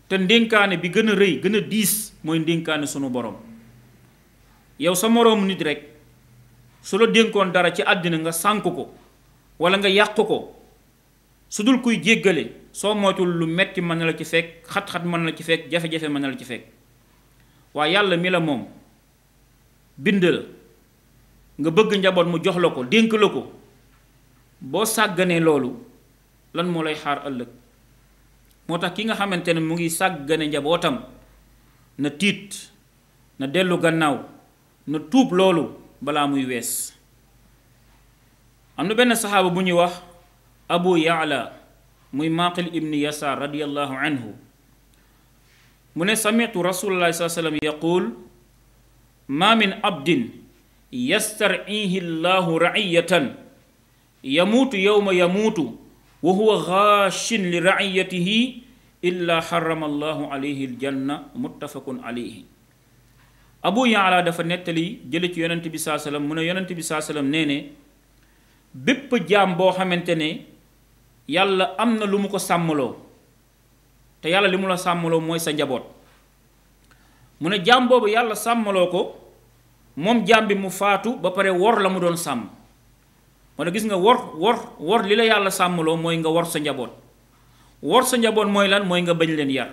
te ndénkaane bi gën a rëy gën a diis mooy ndénkaane sunu boroom yow sa moroomu nit rek su la dénkoon dara ci àddina nga sànk ko walla nga yàq ko su dul kuy jéggale soo moytul lu metti mën na la ci fekk xat-xat mën na la ci fekk jafe-jafe mën na la ci fekk waaye yàlla mi la moom bind la nga bëgg njaboot mu jox la ko dénk la ko boo sàgganee loolu lan moo lay xaar ëllëg moo tax ki nga xamante ne mu ngi sàggane njabootam na tiit na dellu gannaaw na tuub loolu balaa muy wees am na benn saxaaba bu ñuy wax abu yaala muy maqil ibni yasaar radiallahu anhu mu ne samitu rasulullahi saa sallam yaqul ma min abdin yastar'ihi llahu ra'iyatan yamuutu yawma yamuutu wa huwa gaashin li ra'iyatihi illa xarama allahu alayhi aljanna muttafaqun alayhi. abu yaala dafa nettali jële ci yonent bi saa sallam mu ne yonent bi saa sallam nee ne bépp jaam boo xamante ne yàlla am na lu mu ko sàmmaloo te yàlla li mu la sàmmaloo mooy sa njaboot, mu ne jaam boobu yàlla sàmmaloo ko moom jaam bi mu faatu ba pare wor la mu doon sàmm. moo tax gis nga wor li la yàlla sàmmaloo mooy nga wor sa njaboot. wor sa njaboot mooy lan? mooy nga bañ leen yar.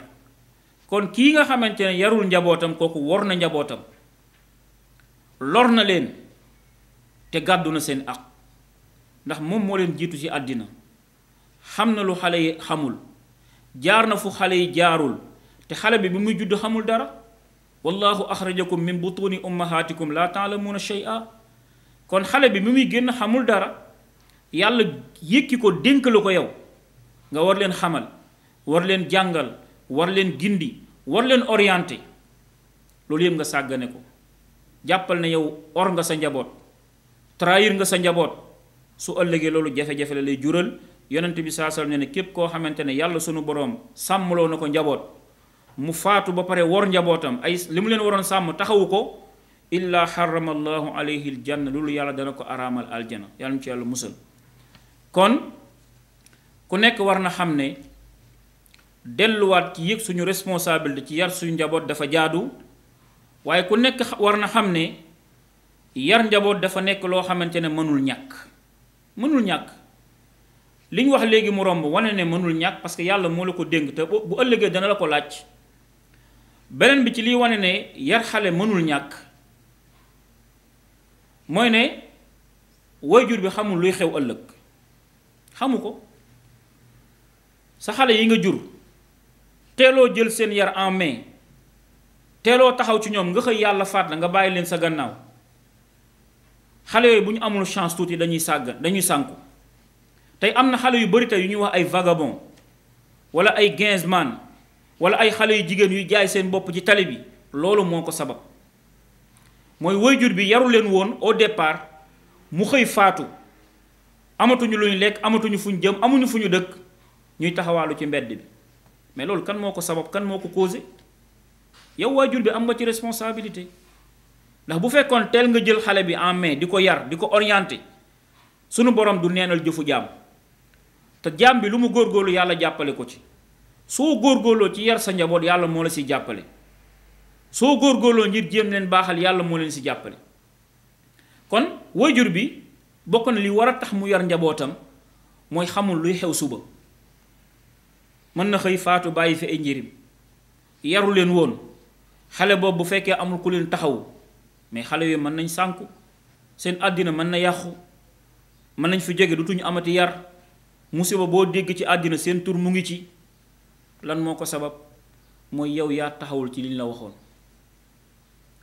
kon kii nga xamante ne yarul njabootam kooku wor na njabootam, lor na leen te gàddu na seen àq, ndax moom moo leen jiitu ci àddina, xam na lu xale yi xamul, jaar na fu xale yi jaarul, te xale bi muy judd xamul dara. wallahu axrajakum min butuni ummahatikum la taalamuuna shay'a. kon xale bi muy génn xamul dara, yàlla yëkki ko dénk la ko yow nga war leen xamal, war leen jàngal, war leen gindi, war leen orienté. loolu yëpp nga sàggane ko, jàppal ne yow or nga sa njaboot, trahir nga sa njaboot. su ëllëgee loolu jafe-jafe la lay jural. yonent bi saa sallam ne képp koo xamante ne yàlla sunu boroom sàmmaloo na ko njaboot, mu faatu ba pare wor njabootam, ay li mu leen waroon sàmm taxawu ko, illa xarama allahu alayhi aljanna, loolu yàlla dana ko araamal aljana. yàlla mu ci yàlla musal. kon ku nekk war na xam ne delluwaat ci yëg suñu responsabilité ci yar suñu njaboot dafa jaadu, waaye ku nekk war na xam ne yar njaboot dafa nekk loo xamante ne mënul ñàkk. li ñu wax léegi mu romb wane ne mënul ñàkk parce que yàlla moo la ko dénk te bu ëllëgee dana la ko laaj. beneen bi ci liy wane ne yar xale mënul ñàkk mooy ne waajur bi xamul luy xew ëllëg, xamu ko. sa xale yi nga jur teeloo jël seen yar en main, teeloo taxaw ci ñoom nga xëy yàlla faat la nga bàyyi leen sa gannaaw. xale yooyu bu ñu amul chance tuuti dañuy sànku. tey am na xale yu bari tey yu ñuy wax ay vagabond wala ay gainsman wala ay xale yu jigéen yuy jaay seen bopp ci tali bi. loolu moo ko sabab mooy waajur bi yaru leen woon au départ, mu xëy faatu, amatuñu lu ñu lekk, amatuñu fu ñu jëm, amuñu fu ñu dëkk, ñuy taxawaalu ci mbedd bi. mais loolu kan moo ko sabab, kan moo ko causé? yow waajur bi am nga ci responsabilité. ndax bu fekkoon teel nga jël xale bi en main di ko yar, di ko orienté, sunu borom du neenal jëfu jaam. te jaam bi lu mu góorgóorlu yàlla jàppale ko ci. soo góorgóorloo ci yar sa njaboot yàlla moo la si jàppale. soo góorgóorloo ngir jéem leen baaxal yàlla moo leen si jàppale. kon waajur bi bokk na li war a tax mu yar njabootam mooy xamul luy xew suba. mën na xëy faatu bàyyi fi ay njëriñ, yaru leen woon. xale boobu bu fekkee amul ku leen taxawu, mais xale yooyu mën nañ sànku, seen àddina mën na yàqu, mën nañ fi jóge dutuñu amati yar. musiba boo dégg ci àddina seen tur mu ngi ci. lan moo ko sabab? mooy yow yaa taxawul ci liñ la waxoon.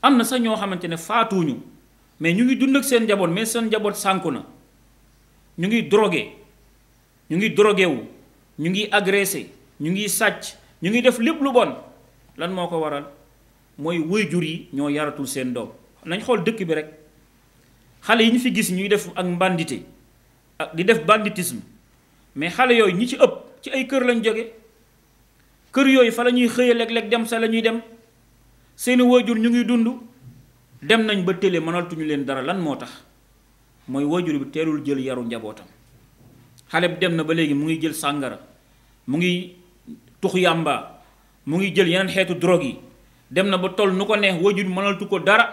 am na sax ñoo xamante ne faatuñu mais ñu ngi dund ak seen njaboot, mais seen njaboot sànku na. ñu ngi drogué wu, ñu ngi agressé, ñu ngi sàcc, ñu ngi def lépp lu bon. lan moo ko waral? mooy waajur yi ñoo yaratul seen doom. nañ xool dëkk bi rek, xale yi ñu fi gis ñuy def ak mbandité ak di def banditisme, mais xale yooyu ñi ci ëpp ci ay kër lañ jóge. kër yooyu fa la ñuy xëye léeg-léeg dem sa la ñuy dem, seeni waajur ñu ngi dund, dem nañ ba télé mënatuñu leen dara. lan moo tax? mooy waajur bi teelul jël yaru njabootam. xale bi dem na ba léegi mu ngi jël sàngara, mu ngi tux yàmba, mu ngi jël yeneen xeetu drogue yi, dem na ba toll nu ko neex, waajur bi mënatu ko dara,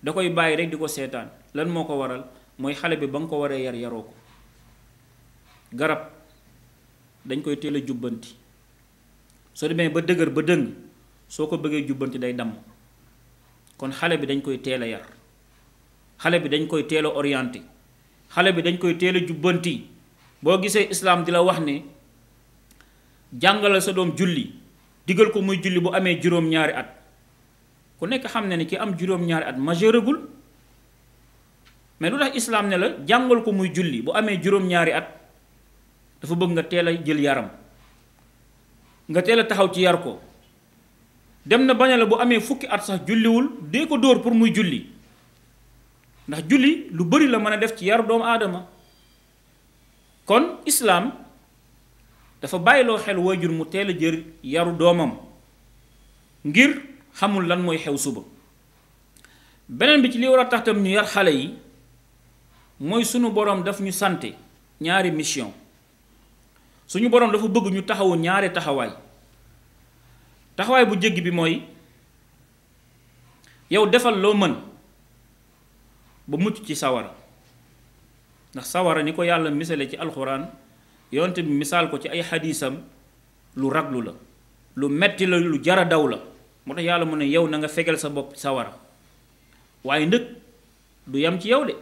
da koy bàyyi rek di ko seetaan. lan moo ko waral? mooy xale bi ba nga ko waree yar yaroo ko. garab dañ koy teel a jubbanti, soo demee ba dëgër ba dëng, soo ko bëggee jubbanti day damm. kon xale bi dañ koy teel a yar, xale bi dañ koy teel a orienté, xale bi dañ koy teel a jubbanti. boo gisee islaam di la wax ne jàngalal sa doom julli, digal ko muy julli bu amee juróom-ñaari at. ku nekk xam ne ni ki am juróom-ñaari at majeuragul. mais lu tax islaam ne la jàngal ko muy julli bu amee juróom-ñaari at dafa bëgg nga teel a jël yaram nga teel a taxaw ci yar ko. dem na bañ la bu amee fukki at sax julliwul dee ko dóor pour muy julli ndax julli lu bari la mën a def ci yaru doomu aadama. kon islaam dafa bàyyiloo xel waajur mu teel a jër yaru doomam ngir xamul lan mooy xew suba. beneen bi ci li war a tax tam ñu yar xale yi mooy sunu boroom daf ñu sante ñaari mission. suñu boroom dafa bëgg ñu taxawu ñaari taxawaay. taxawaay bu jéggi bi mooy yow defal loo mën ba mucc ci sawara ndax sawara ni ko yàlla misale ci alxuraan yonte bi misaal ko ci ay xadiisam lu raglu la lu metti la lu jara daw la moo tax yàlla mu ne yow na nga fegal sa bopp sawara waaye ndëg du yam ci yow de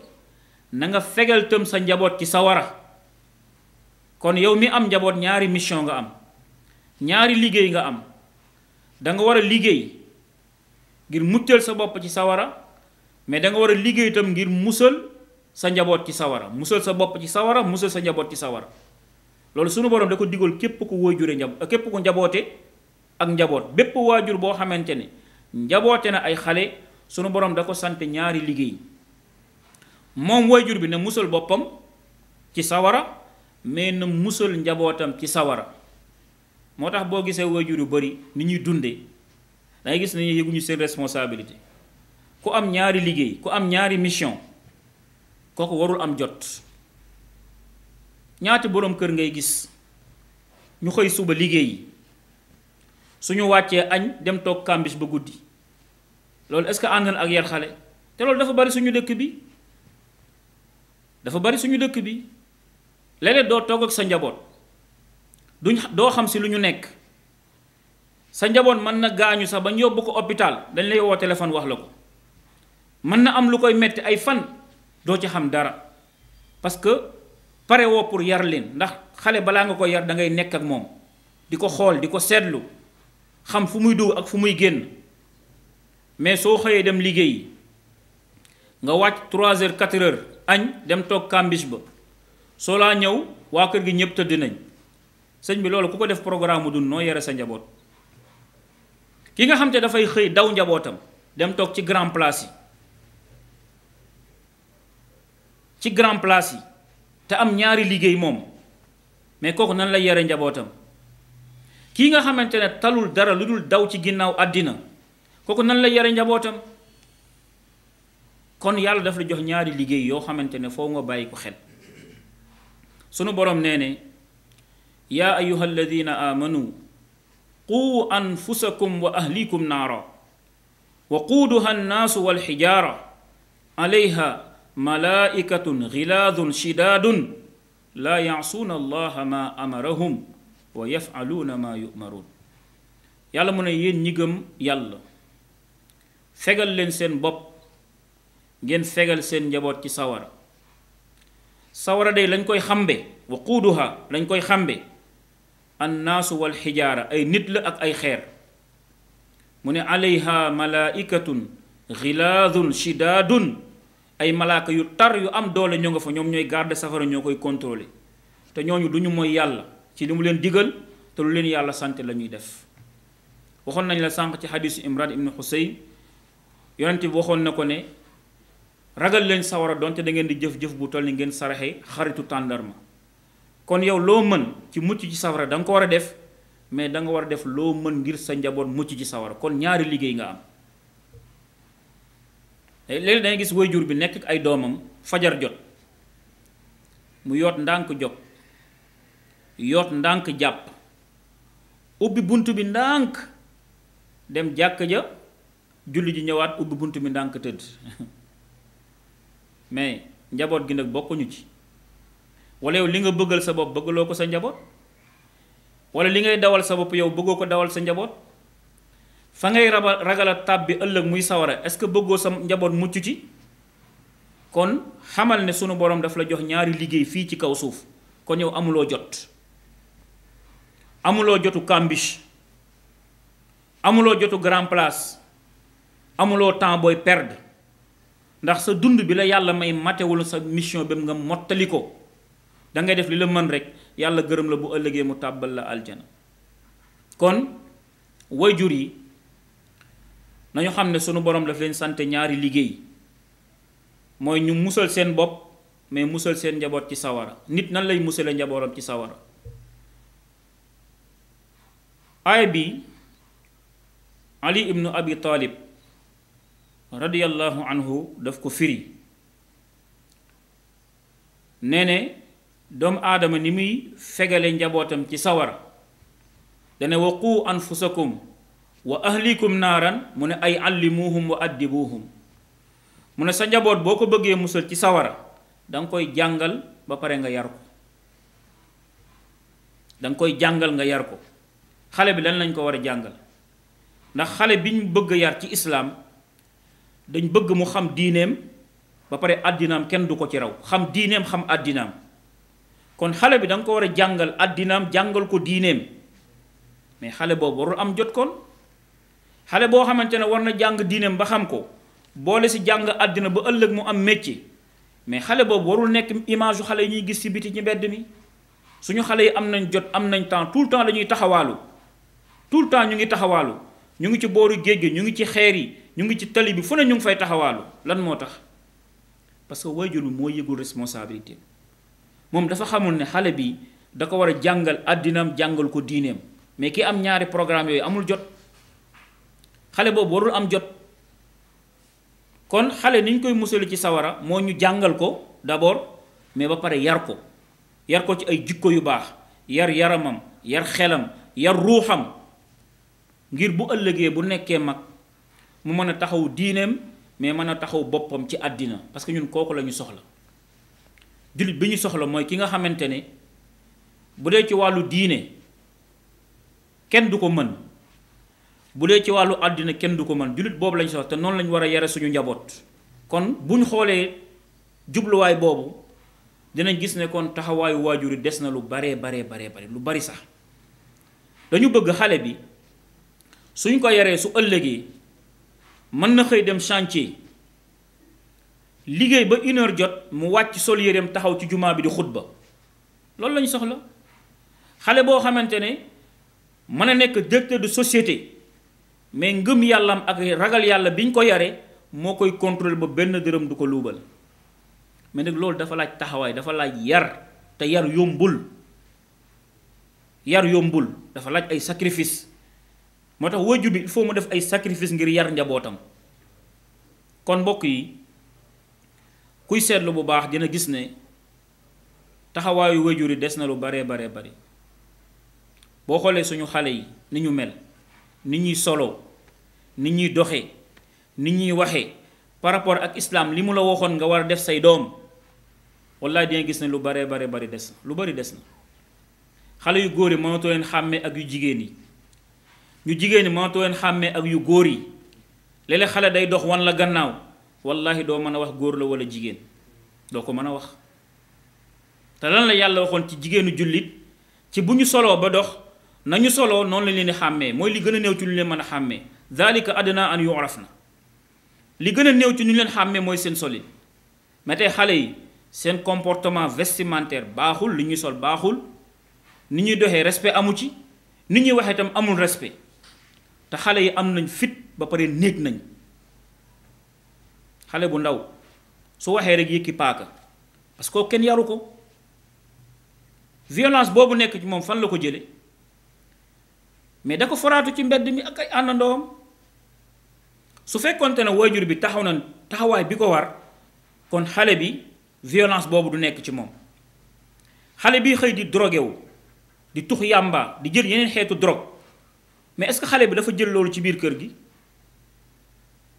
na nga fegal tëm sa njaboot ci sawara. kon yow mi am njaboot ñaari mission nga am ñaari liggéey nga am. da nga war a liggéey ngir muccal sa bopp ci sawara mais da nga war a liggéey itam ngir musal sa njaboot ci sawara musal sa bopp ci sawara musal sa njaboot ci sawara. loolu sunu borom da ko digal képp ku waajure képp ku njaboote ak njaboot bépp waajur boo xamante ne njaboote na ay xale sunu borom da ko sant ñaari liggéey moom waajur bi na musal boppam ci sawara mais na musal njabootam ci sawara. moo tax boo gisee waajur yu bari ni ñuy dundee dangay gis nañu yëguñu seen responsabilité ku am ñaari liggéey ku am ñaari mission kooku warul am jot. ñaati boroom kër ngay gis ñu xëy suba liggéey suñu wàccee añ dem toog kàmbis ba guddi loolu est-ce que ànd na ak yar xale te loolu dafa bari suñu dëkk bi léeg-léeg doo toog ak sa njaboot. doo xam si lu ñu nekk sa njaboot mën na gaañu sax ba ñu yóbbu ko hôpital dañ lay woo téléphone wax la ko mën na am lu koy metti ay fan doo ci xam dara parce que pare woo pour yar leen ndax xale balaa nga ko yar da ngay nekk ak moom di ko xool di ko seetlu xam fu muy dugg ak fu muy génn mais soo xëyee dem liggéey nga wàcc 3 heures 4 heures añ dem toog kambis ba soo laa ñëw waa kër gi ñëpp tëdd nañ. sëñ bi loolu ku ko def programme mu dund noo yare sa njaboot ki nga xam te dafay xëy daw njabootam dem toog ci grand place yi te am ñaari liggéey moom mais kooku nan la yare njabootam. kii nga xamante ne talul dara lu dul daw ci ginnaaw àddina kooku nan la yare njabootam. kon yàlla daf la jox ñaari liggéey yoo xamante ne foo nga bàyyi ko xel. sunu borom nee ne yaa ayyuha alladina amanu quu anfusakum wa ahlikum naara wa quuduha annaasu walxijaara alayha malaikatun gilaadun shidaadun laa yaasuuna allaha ma amarahum wa yafaluuna ma yumaruun. yàlla mu ne yéen ñi gëm yàlla fegal leen seen bopp ngeen fegal seen njaboot ci sawara. sawara day lañ koy xambe wa quuduha lañ koy xambe annaasu wal xijaara ay nit la ak ay xeer. mu ne alayha malaikatun gilaadun shidaadun ay malaaka yu tar yu am doole ñoo nga fa ñoom ñooy garde safara ñoo koy contrôler te ñooñu du ñu mooy yàlla ci li mu leen digal te lu leen yàlla sant la ñuy def. waxoon nañ la sànq ci xadiisu Imran ibn Xuseyn yonent bi waxoon na ko ne ragal leen sawara donte da ngeen di jëf-jëf bu toll ni ngeen saraxe xaritu tàndarma. kon yow loo mën ci mucc ci sawara da nga ko war a def mais da nga war a def loo mën ngir sa njaboot mucc ci sawara kon ñaari liggéey nga am. léegi dangay gis waajur bi nekk ak ay doomam fajar jot mu yoot ndànk jóg yoot ndànk jàpp ubbi bunt bi ndànk dem jàkk ja julli ji ñëwaat ubbi bunt bi ndànk tëdd mais njaboot gi nag bokkuñu ci. wala yow li nga bëggal sa bopp bëggaloo ko sa njaboot wala li ngay dawal sa bopp yow bëggoo ko dawal sa njaboot fa ngay ragal a tàbbi ëllëg muy sawara est-ce que bëggoo sa njaboot mucc ci. kon xamal ne sunu borom daf la jox ñaari liggéey fii ci kaw suuf kon yow amuloo jot amuloo jotu cambiche amuloo jotu grand place amuloo temps booy perdre ndax sa dund bi la yàlla may matewul sa mission ba nga mottali ko da ngay def li la mën rek yàlla gërëm la bu ëllëgee mu tàbbal la aljana. kon wayjur yi nañu xam ne sunu borom daf leen sant ñaari liggéey mooy ñu musal seen bopp mais musal seen njaboot ci sawara. nit nan lay musale njabootam ci sawara? aaya bi Ali ibnu Abi Talib radiyallahu anhu daf ko firi nee ne doomu aadama ni muy fegale njabootam ci sawara dane wa qu anfusakum wa ahlikum naaran mu ne ay allimuhum wa addibuhum mu ne sa njaboot boo ko bëggee musal ci sawara danga koy jàngal ba pare nga yar ko. danga koy jàngal nga yar ko. xale bi lan lañ ko war a jàngal? ndax xale bi ñu bëgg a yar ci islaam dañ bëgg mu xam diineem ba pare àddinaam kenn du ko ci raw. xam diineem xam àddinaam. kon xale bi danga ko war a jàngal àddinaam jàngal ko diineem mais xale boobu warul am jot kon. xale boo xamante ne war na jàng diineem ba xam ko boole si jàng àddina ba ëllëg mu am métier mais xale boobu warul nekk image yu xale yi ñuy gis ci biti ci mbedd mi. suñu xale yi am nañ jot am nañ temps tout le temps dañuy taxawaalu tout le temps ñu ngi taxawaalu ñu ngi ci booru géej gi ñu ngi ci xeer yi ñu ngi ci tali bi fu ne ñu ngi fay taxawaalu. lan moo tax? parce que waajur bi moo yëgul responsabilité moom dafa xamul ne xale bi da ko war a jàngal àddinaam jàngal ko diineem mais ki am ñaari programme yooyu amul jot. xale boobu warul am jot. kon xale ni ñu koy musali ci sawara moo ñu jàngal ko d'abord mais ba pare yar ko ci ay jikko yu baax yar yaramam yar xelam yar ruuxam ngir bu ëllëgee bu nekkee mag mu mën a taxaw diineem mais mën a taxaw boppam ci àddina parce que ñun kooku la ñu soxla. jullit bi ñu soxla mooy ki nga xamante ne bu dee ci wàllu diine kenn du ko mën bu dee ci wàllu àddina kenn du ko mën. jullit boobu lañ soxla te noonu lañ war a yare suñu njaboot. kon bu ñu xoolee jubluwaay boobu dinañ gis ne kon taxawaayu waajur yi des na lu bare lu bari sax. dañu bëgg xale bi suñ ko yaree su ëllëgee mën na xëy dem chantier liggéey ba 1 heure jot mu wàcc sol yéreem taxaw ci jumaa bi di xutba. loolu lañ soxla. xale boo xamante ne mën a nekk directeur de société mais ngëm yàllam ak ragal yàlla bi ñu ko yaree moo koy contrôler ba benn dërëm du ko luubal. mais nag loolu dafa laaj taxawaay dafa laaj yar te yar yombul. yar yombul dafa laaj ay sacrifice moo tax waajur bi il faut mu def ay sacrifice ngir yar njabootam. kon mbokk yi kuy seetlu bu baax dina gis ne taxawaayu waajur yi des na lu bari. boo xoolee suñu xale yi ni ñu mel ni ñuy solo ni ñuy doxee ni ñuy waxee par rapport ak islam li mu la waxoon nga war a def say doom wallaay dina gis ne lu bari des na lu bari des na. xale yu góor yi mënatoo leen xàmmee ak yu jigéen yi ñu jigéen ñi mënatoo leen xàmmee ak yu góor yi léeg-léeg xale day dox wan la gannaaw wallahi doo mën a wax góor la wala jigéen doo ko mën a wax. te lan la yàlla waxoon ci jigéenu jullit ci bu ñu soloo ba dox nañu soloo noonu lañ leen di xàmmee mooy li gën a néew ci lu leen mën a xàmmee dhalika adna an yu'raf na li gën a néew ci ñu leen xàmmee mooy seen solin. mais tey xale yi seen comportement vestimentaire baaxul li ñuy sol baaxul ni ñuy doxee respect amu ci ni ñuy waxee itam amul respect te xale yi am nañ fit ba pare néeg nañ. xale bu ndaw su waxee rek yëkki paaka parce que kenn yaru ko. violence boobu nekk ci moom fan la ko jële mais da ko foraatu ci mbedd mi ak ay àndandoom. su fekkonte ne waajur bi taxaw na taxawaay bi ko war kon xale bi violence boobu du nekk ci moom. xale bi xëy di drogué wu di tux yàmba di jël yeneen xeetu drogue mais est-ce que xale bi dafa jël loolu ci biir kër gi?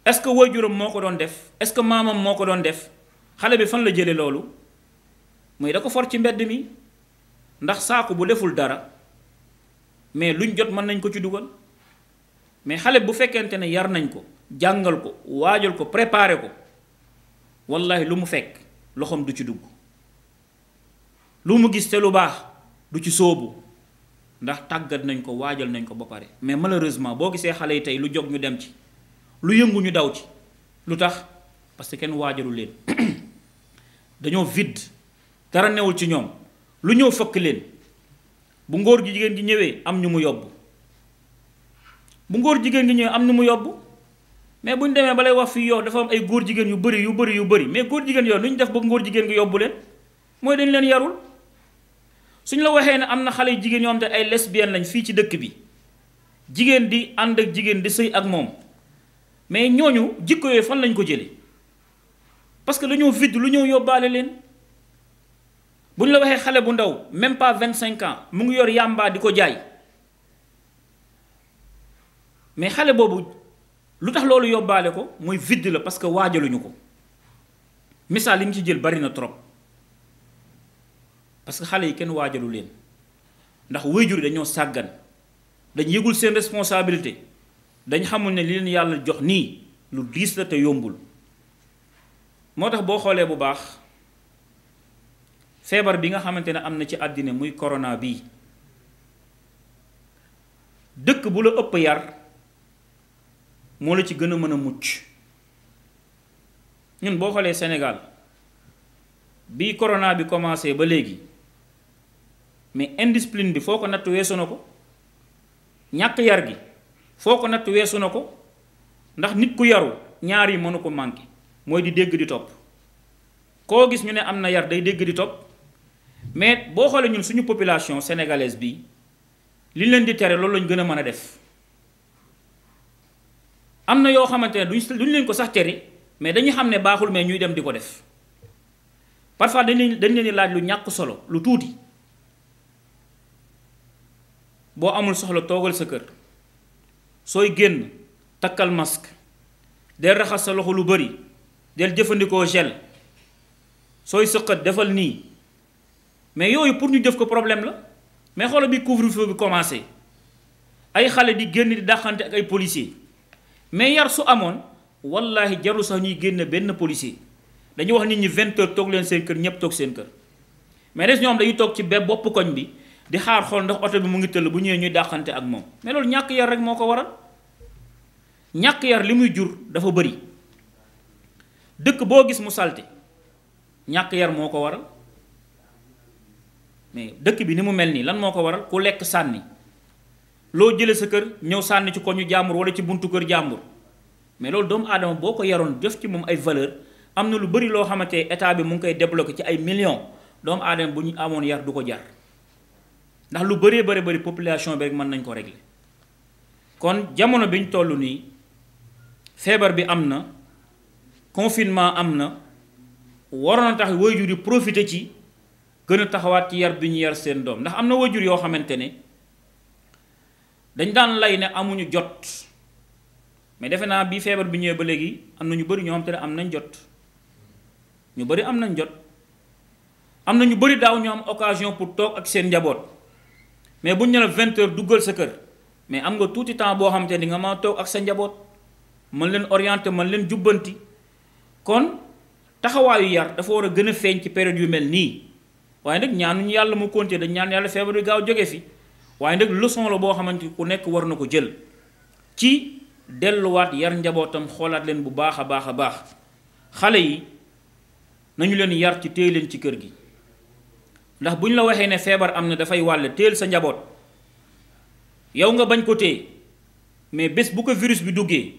est-ce que waajuram moo ko doon def? est-ce que maamam moo ko doon def? xale bi fan la jële loolu? mooy da ko for ci mbedd mi. ndax saako bu deful dara mais luñ jot mën nañ ko ci dugal mais xale bu fekkente ne yar nañ ko jàngal ko waajal ko préparer ko wallahi lu mu fekk loxoom du ci dugg. lu mu gis te lu baax du ci sóobu ndax tàggat nañ ko waajal nañ ko ba pare. mais malheureusement boo gisee xale yi tey lu jóg ñu dem ci lu yëngu ñu daw ci lu tax parce que kenn waajalu leen dañoo vide dara newul ci ñoom lu ñëw fëkk leen bu ngóor gi jigéen gi ñëwee am ñu mu yóbbu bu ngóor jigéen gi ñëwee am ñu mu yóbbu mais bu ñu demee ba lay wax fii yow dafa am ay góor jigéen yu bëri mais góor jigéen yooyu lu ñu def ba ngóor jigéen gi yóbbu leen mooy dañ leen yarul suñ la waxee ne am na xale yu jigéen yoo xam te ay lesbiennes lañ fii ci dëkk bi jigéen di ànd ak jigéen di sëy ak moom mais ñooñu jikko yooyu fan lañ ko jëlee parce que dañoo vide lu ñëw yóbbaale leen bu ñu la waxee xale bu ndaw même pas 25 ans mu ngi yor yàmbaa di ko jaay mais xale boobu lu tax loolu yóbbaale ko mooy vide la parce que waajaluñu ko misaal yi mu ci jël bari na trop parce que xale yi kenn waajalu leen ndax waajur yi dañoo sàggan dañ yëgul seen responsabilité dañ xamul ne li leen yàlla jox nii lu diis la te yombul moo tax boo xoolee bu baax feebar bi nga xamante ne am na ci àddina muy corona bii dëkk bu la ëpp yar moo la ci gën a mën a mucc ñun boo xoolee Sénégal bi corona bi commencé ba léegi mais indiscipline bi foo ko natt weesu na ko ñàkk yar gi foo ko natt weesu na ko ndax nit ku yaru ñaar yi mënu ko manqué mooy di dégg di topp koo gis ñu ne am na yar day dégg di topp mais boo xoolee ñun suñu population sénégalaise bi li leen di tere loolu lañu gën a mën a def am na yoo xamante ne duñ leen ko sax tere mais dañuy xam ne baaxul mais ñuy dem di ko def parfois dañ leen di laaj lu ñàkk solo lu tuuti boo amul soxla toogal sa kër sooy génn takkal masque del raxas sa loxo lu bari del jëfandikoo gel sooy sëqat defal nii mais yooyu pour ñu jëf ko problème la mais xoolal bi couvre-feu bi commencé ay xale di génn di dàqante ak ay policiers mais yar su amoon wallahi jarul sax ñuy génn benn policier dañuy wax nit ñi 20 heures toog leen seen kër ñépp toog seen kër mais des ñoom dañuy toog ci bopp koñ bi di xaar xool ndax oto bi mu ngi tëll bu ñëwee ñuy dàqante ak moom mais loolu ñàkk yar rek moo ko waral ñàkk yar li muy jur dafa bëri dëkk boo gis mu salte ñàkk yar moo ko waral mais dëkk bi ni mu mel nii lan moo ko waral ku lekk sànni loo jële sa kër ñëw sànni ci koñu jàmbur wala ci buntu kër jàmbur mais loolu doomu aadama boo ko yaroon def ci moom ay valeur am na lu bëri loo xamante état bi mu ngi koy débloqué ci ay millions doomu aadama bu ñu amoon yar du ko jar ndax lu bëree bëri population bi rek mën nañ ko régler kon jamono bi ñu toll nii feebar bi am na confinement am na waroon na tax waajur yi profité ci gën a taxawaat ci yar bi ñu yar seen doom ndax am na waajur yoo xamante ne dañ daan lay ne amuñu jot mais defe naa bii feebar bi ñëwee ba léegi am na ñu bëri ñoo xamante ne am nañ jot ñu bëri am nañ jot am na ñu bëri daaw ñu am occasion pour toog ak seen njaboot mais bu ñu ne la 20 heures duggal sa kër mais am nga tuuti temps boo xamante ne di nga ma toog ak sa njaboot mën leen orienter mën leen jubbanti kon taxawaayu yar dafa war a gën a feeñ ci période yu mel nii waaye nag ñaanuñu yàlla mu continuer dañ ñaan yàlla feebar bi gaaw jóge fi waaye nag leçon la boo xamante ku nekk war na ko jël ci delluwaat yar njabootam xoolaat leen bu baax a baax a baax xale yi nañu leen yar ci téye leen ci kër gi ndax bu ñu la waxee ne feebar am na dafay wàll téel sa njaboot yow nga bañ ko téye mais bés bu ko virus bi duggee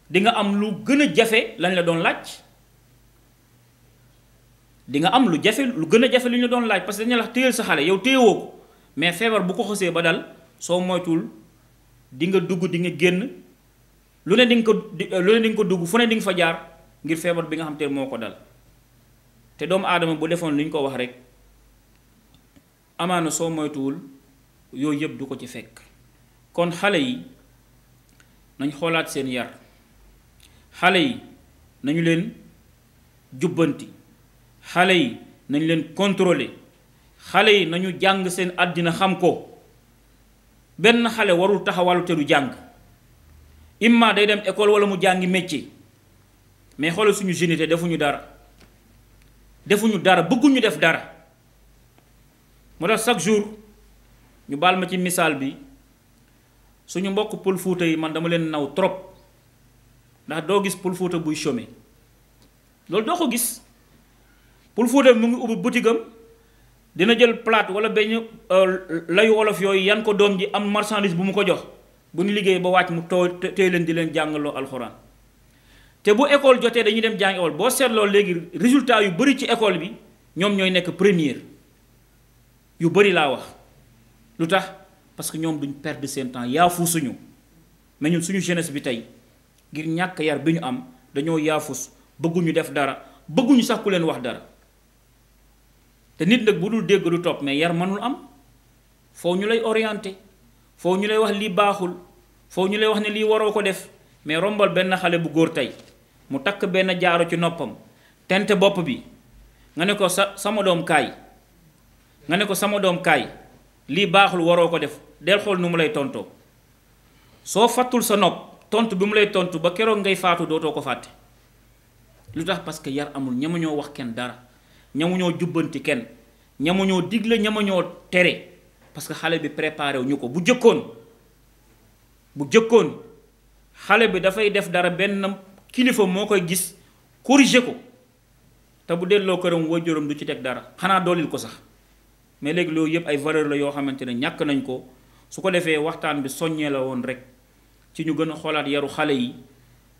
di nga am lu gën a jafe lañ la doon laaj di nga am lu gën a jafe li ñu la doon laaj parce que dañu la téyel sa xale yow téyewoo ko mais feebar bu ko xësee ba dal soo moytul di nga dugg di nga génn lu ne di nga ko dugg fu ne di nga fa jaar ngir feebar bi nga xam te moo ko dal te doomu aadama bu defoon li ñu ko wax rek amaana soo moytuwul yooyu yëpp du ko ci fekk kon xale yi nañ xoolaat seen yar xale yi nañu leen jubbanti xale yi nañu leen contrôler xale yi nañu jàng seen àddina xam ko benn xale warul taxawalu te du jàng imma day dem école wala mu jàngi métier mais xoolal suñu jeunité defuñu dara bëgguñu def dara moo tax chaque jour ñu baal ma ci misaal bi suñu mbokk pël fuuta yi man dama leen naw trop ndax doo gis pël fuuta buy chômer loolu doo ko gis. Pël Fuuta mu ngi ubbi boutique am dina jël plate wala benn layu olof yooyu yan ko doom ji am marchandise bu mu ko jox bu ñu liggéey ba wàcc mu tey leen di leen jàngaloo alxuraan. te bu école jotee dañuy dem jàng école boo seetloo léegi résultat yu bëri ci école bi ñoom ñooy nekk première yu bëri laa wax. lu tax parce que ñoom duñ perdre seen temps yaafus suñu mais ñun suñu jeunesse bi tey ngir ñàkk yar bi ñu am dañoo yaafus bëgguñu def dara bëgguñu sax ku leen wax dara. te nit nag bu dul dégg du topp mais yar mënul am foo ñu lay orienté foo ñu lay wax lii baaxul foo ñu lay wax ne lii waroo ko def mais rombal benn xale bu góor tey mu takk benn jaaro ci noppam tente bopp bi nga ne ko sama doom kaay nga ne ko sama doom kaay lii baaxul waroo ko def del xool nu mu lay tontoo soo fattul sa nopp tontu bi mu lay tontu ba keroog ngay faatu dootoo ko fàtte lu tax parce que yar amul ñamañoo wax kenn dara ñamuñoo jubbanti kenn ñamuñoo digle ñamuñoo tere parce que xale bi préparé wu ñu ko bu jëkkoon xale bi dafay def dara benn kilifa moo koy gis corriger ko te bu delloo këram waajuram du ci teg dara xanaa doolil ko sax mais léegi loolu yëpp ay valeur la yoo xamante ne ñàkk nañ ko su ko defee waxtaan bi soññee la woon rek ci ñu gën a xoolaat yaru xale yi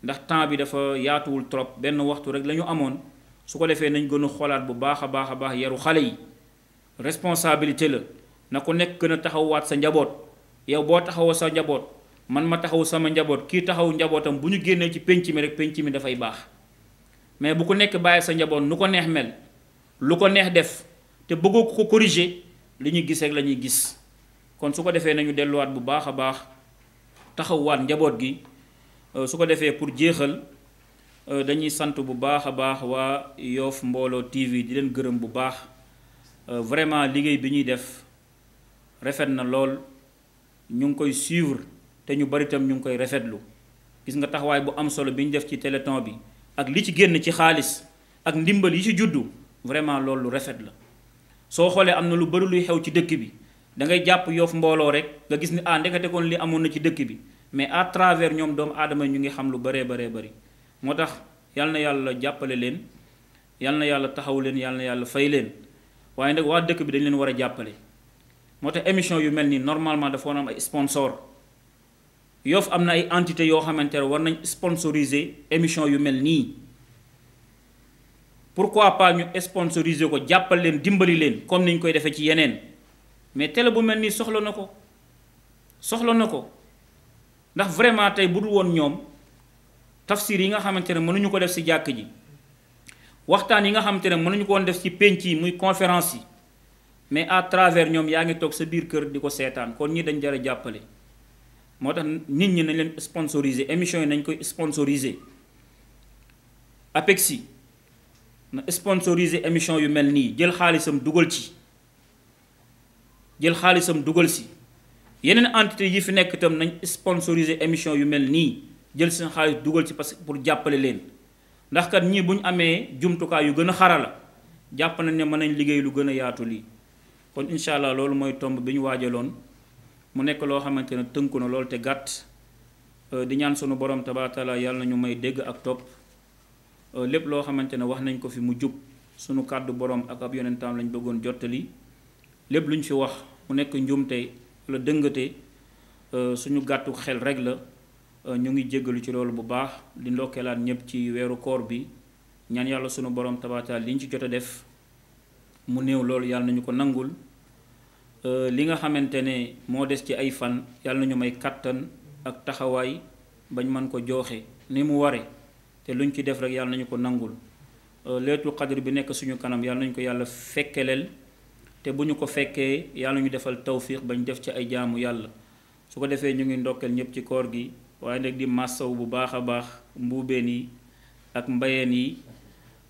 ndax temps bi dafa yaatuwul trop benn waxtu rek la ñu amoon su ko defee nañ gën a xoolaat bu baax a baax yaru xale yi responsabilité la na ko nekk gën a taxawaat sa njaboot yow boo taxawoo sa njaboot man ma taxaw sama njaboot kii taxaw njabootam bu ñu génnee ci penc mi rek penc mi dafay baax mais bu ko nekk bàyyi sa njaboot nu ko neex mel lu ko neex def te bëggoo ko corriger li ñuy gis rek la ñuy gis kon su ko defee nañu delluwaat bu baax a baax taxawaat njaboot gi su ko defee pour jeexal dañuy sant bu baax a baax waa Yoff Mbollo TV di leen gërëm bu baax vraiment liggéey bi ñuy def rafet na lool ñu ngi koy suivre te ñu bari itam ñu ngi koy rafetlu gis nga taxawaay bu am solo bi ñu def ci téléthon bi ak li ci génn ci xaalis ak ndimbal yi ci juddu vraiment loolu lu rafet la soo xoolee am na lu bari luy xew ci dëkk bi da ngay jàpp Yoff Mbollo rek nga gis ni ndekete kon li amoon na ci dëkk bi mais à travers ñoom doomu aadama ñu ngi xam lu baree bari moo tax yal na yàlla jàppale leen yal na yàlla taxaw leen yal na yàlla fay leen waaye nag waa dëkk bi dañ leen war a jàppale moo tax émission yu mel nii normalement dafa war a am ay sponsor Yoff am na ay entité yoo xamante ne war nañ sponsoriser émission yu mel nii pourquoi pas ñu sponsoriser ko jàppal leen dimbali leen comme ni ñu koy defee ci yeneen mais télé bu mel nii soxla na ko ndax vraiment tey bu dul woon ñoom tafsir yi nga xamante ne mënuñu ko def ci jàkk ji waxtaan yi nga xamante ne mënuñu ko woon def ci pénc yi muy conférence yi mais à travers ñoom yaa ngi toog sa biir kër di ko seetaan kon ñi dañ jar a jàppale moo tax nit ñi nañ leen sponsoriser émission yi nañ koy sponsoriser APEXI na sponsoriser émission yu mel nii jël xaalisam dugal ci si yeneen entité yi fi nekk itam nañ sponsoriser émission yu mel nii jël seen xaalis dugal ci parce que pour jàppale leen ndax kat ñii bu ñu amee jumtukaay yu gën a xarala jàpp nañ ne mën nañ liggéey lu gën a yaatu lii kon incha allah loolu mooy tomb bi ñu waajaloon mu nekk loo xamante ne tënku na loolu te gàtt di ñaan sunu borom tabaaraka taala yàlla na ñu may dégg ak topp lépp loo xamante ne wax nañ ko fi mu jub sunu kàddu borom ak ab yonentam lañ bëggoon jottali lépp lu ñu fi wax mu nekk njuumte la dëngate suñu gàttu xel rek la ñu ngi jéggalu ci loolu bu baax di ndokkeelaat ñëpp ci weeru koor bi ñaan yàlla sunu borom tabaaraka taala li ñu ci jot a def mu néew loolu yàlla nañu ko nangul li nga xamante ne moo des ci ay fan yàlla nañu may kàttan ak taxawaay bañ mën ko jooxe ni mu ware te luñ ci def rek yàlla nañu ko nangul leetul xadr bi nekk suñu kanam yàlla nañu ko yàlla fekkeleel te bu ñu ko fekkee yàlla ñu defal tawfiq bañ def ci ay jaamu yàlla su ko defee ñu ngi ndokkeel ñëpp ci koor gi waaye nag di massaw bu baax a baax mbuubeen yi ak mbayeen yi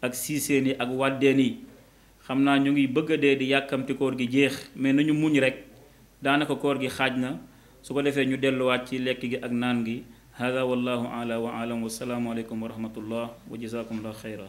ak siiseen yi ak wàddeen yi xam naa ñu ngi bëgg a dee di yàkkamti koor gi jeex mais nañu muñ rek daanaka koor gi xaaj na su ko defee ñu delluwaat ci lekk gi ak naan gi hada wallahu ala wa alam wa salaamu aleykum wa rahmatullah wa jazakumullah xayra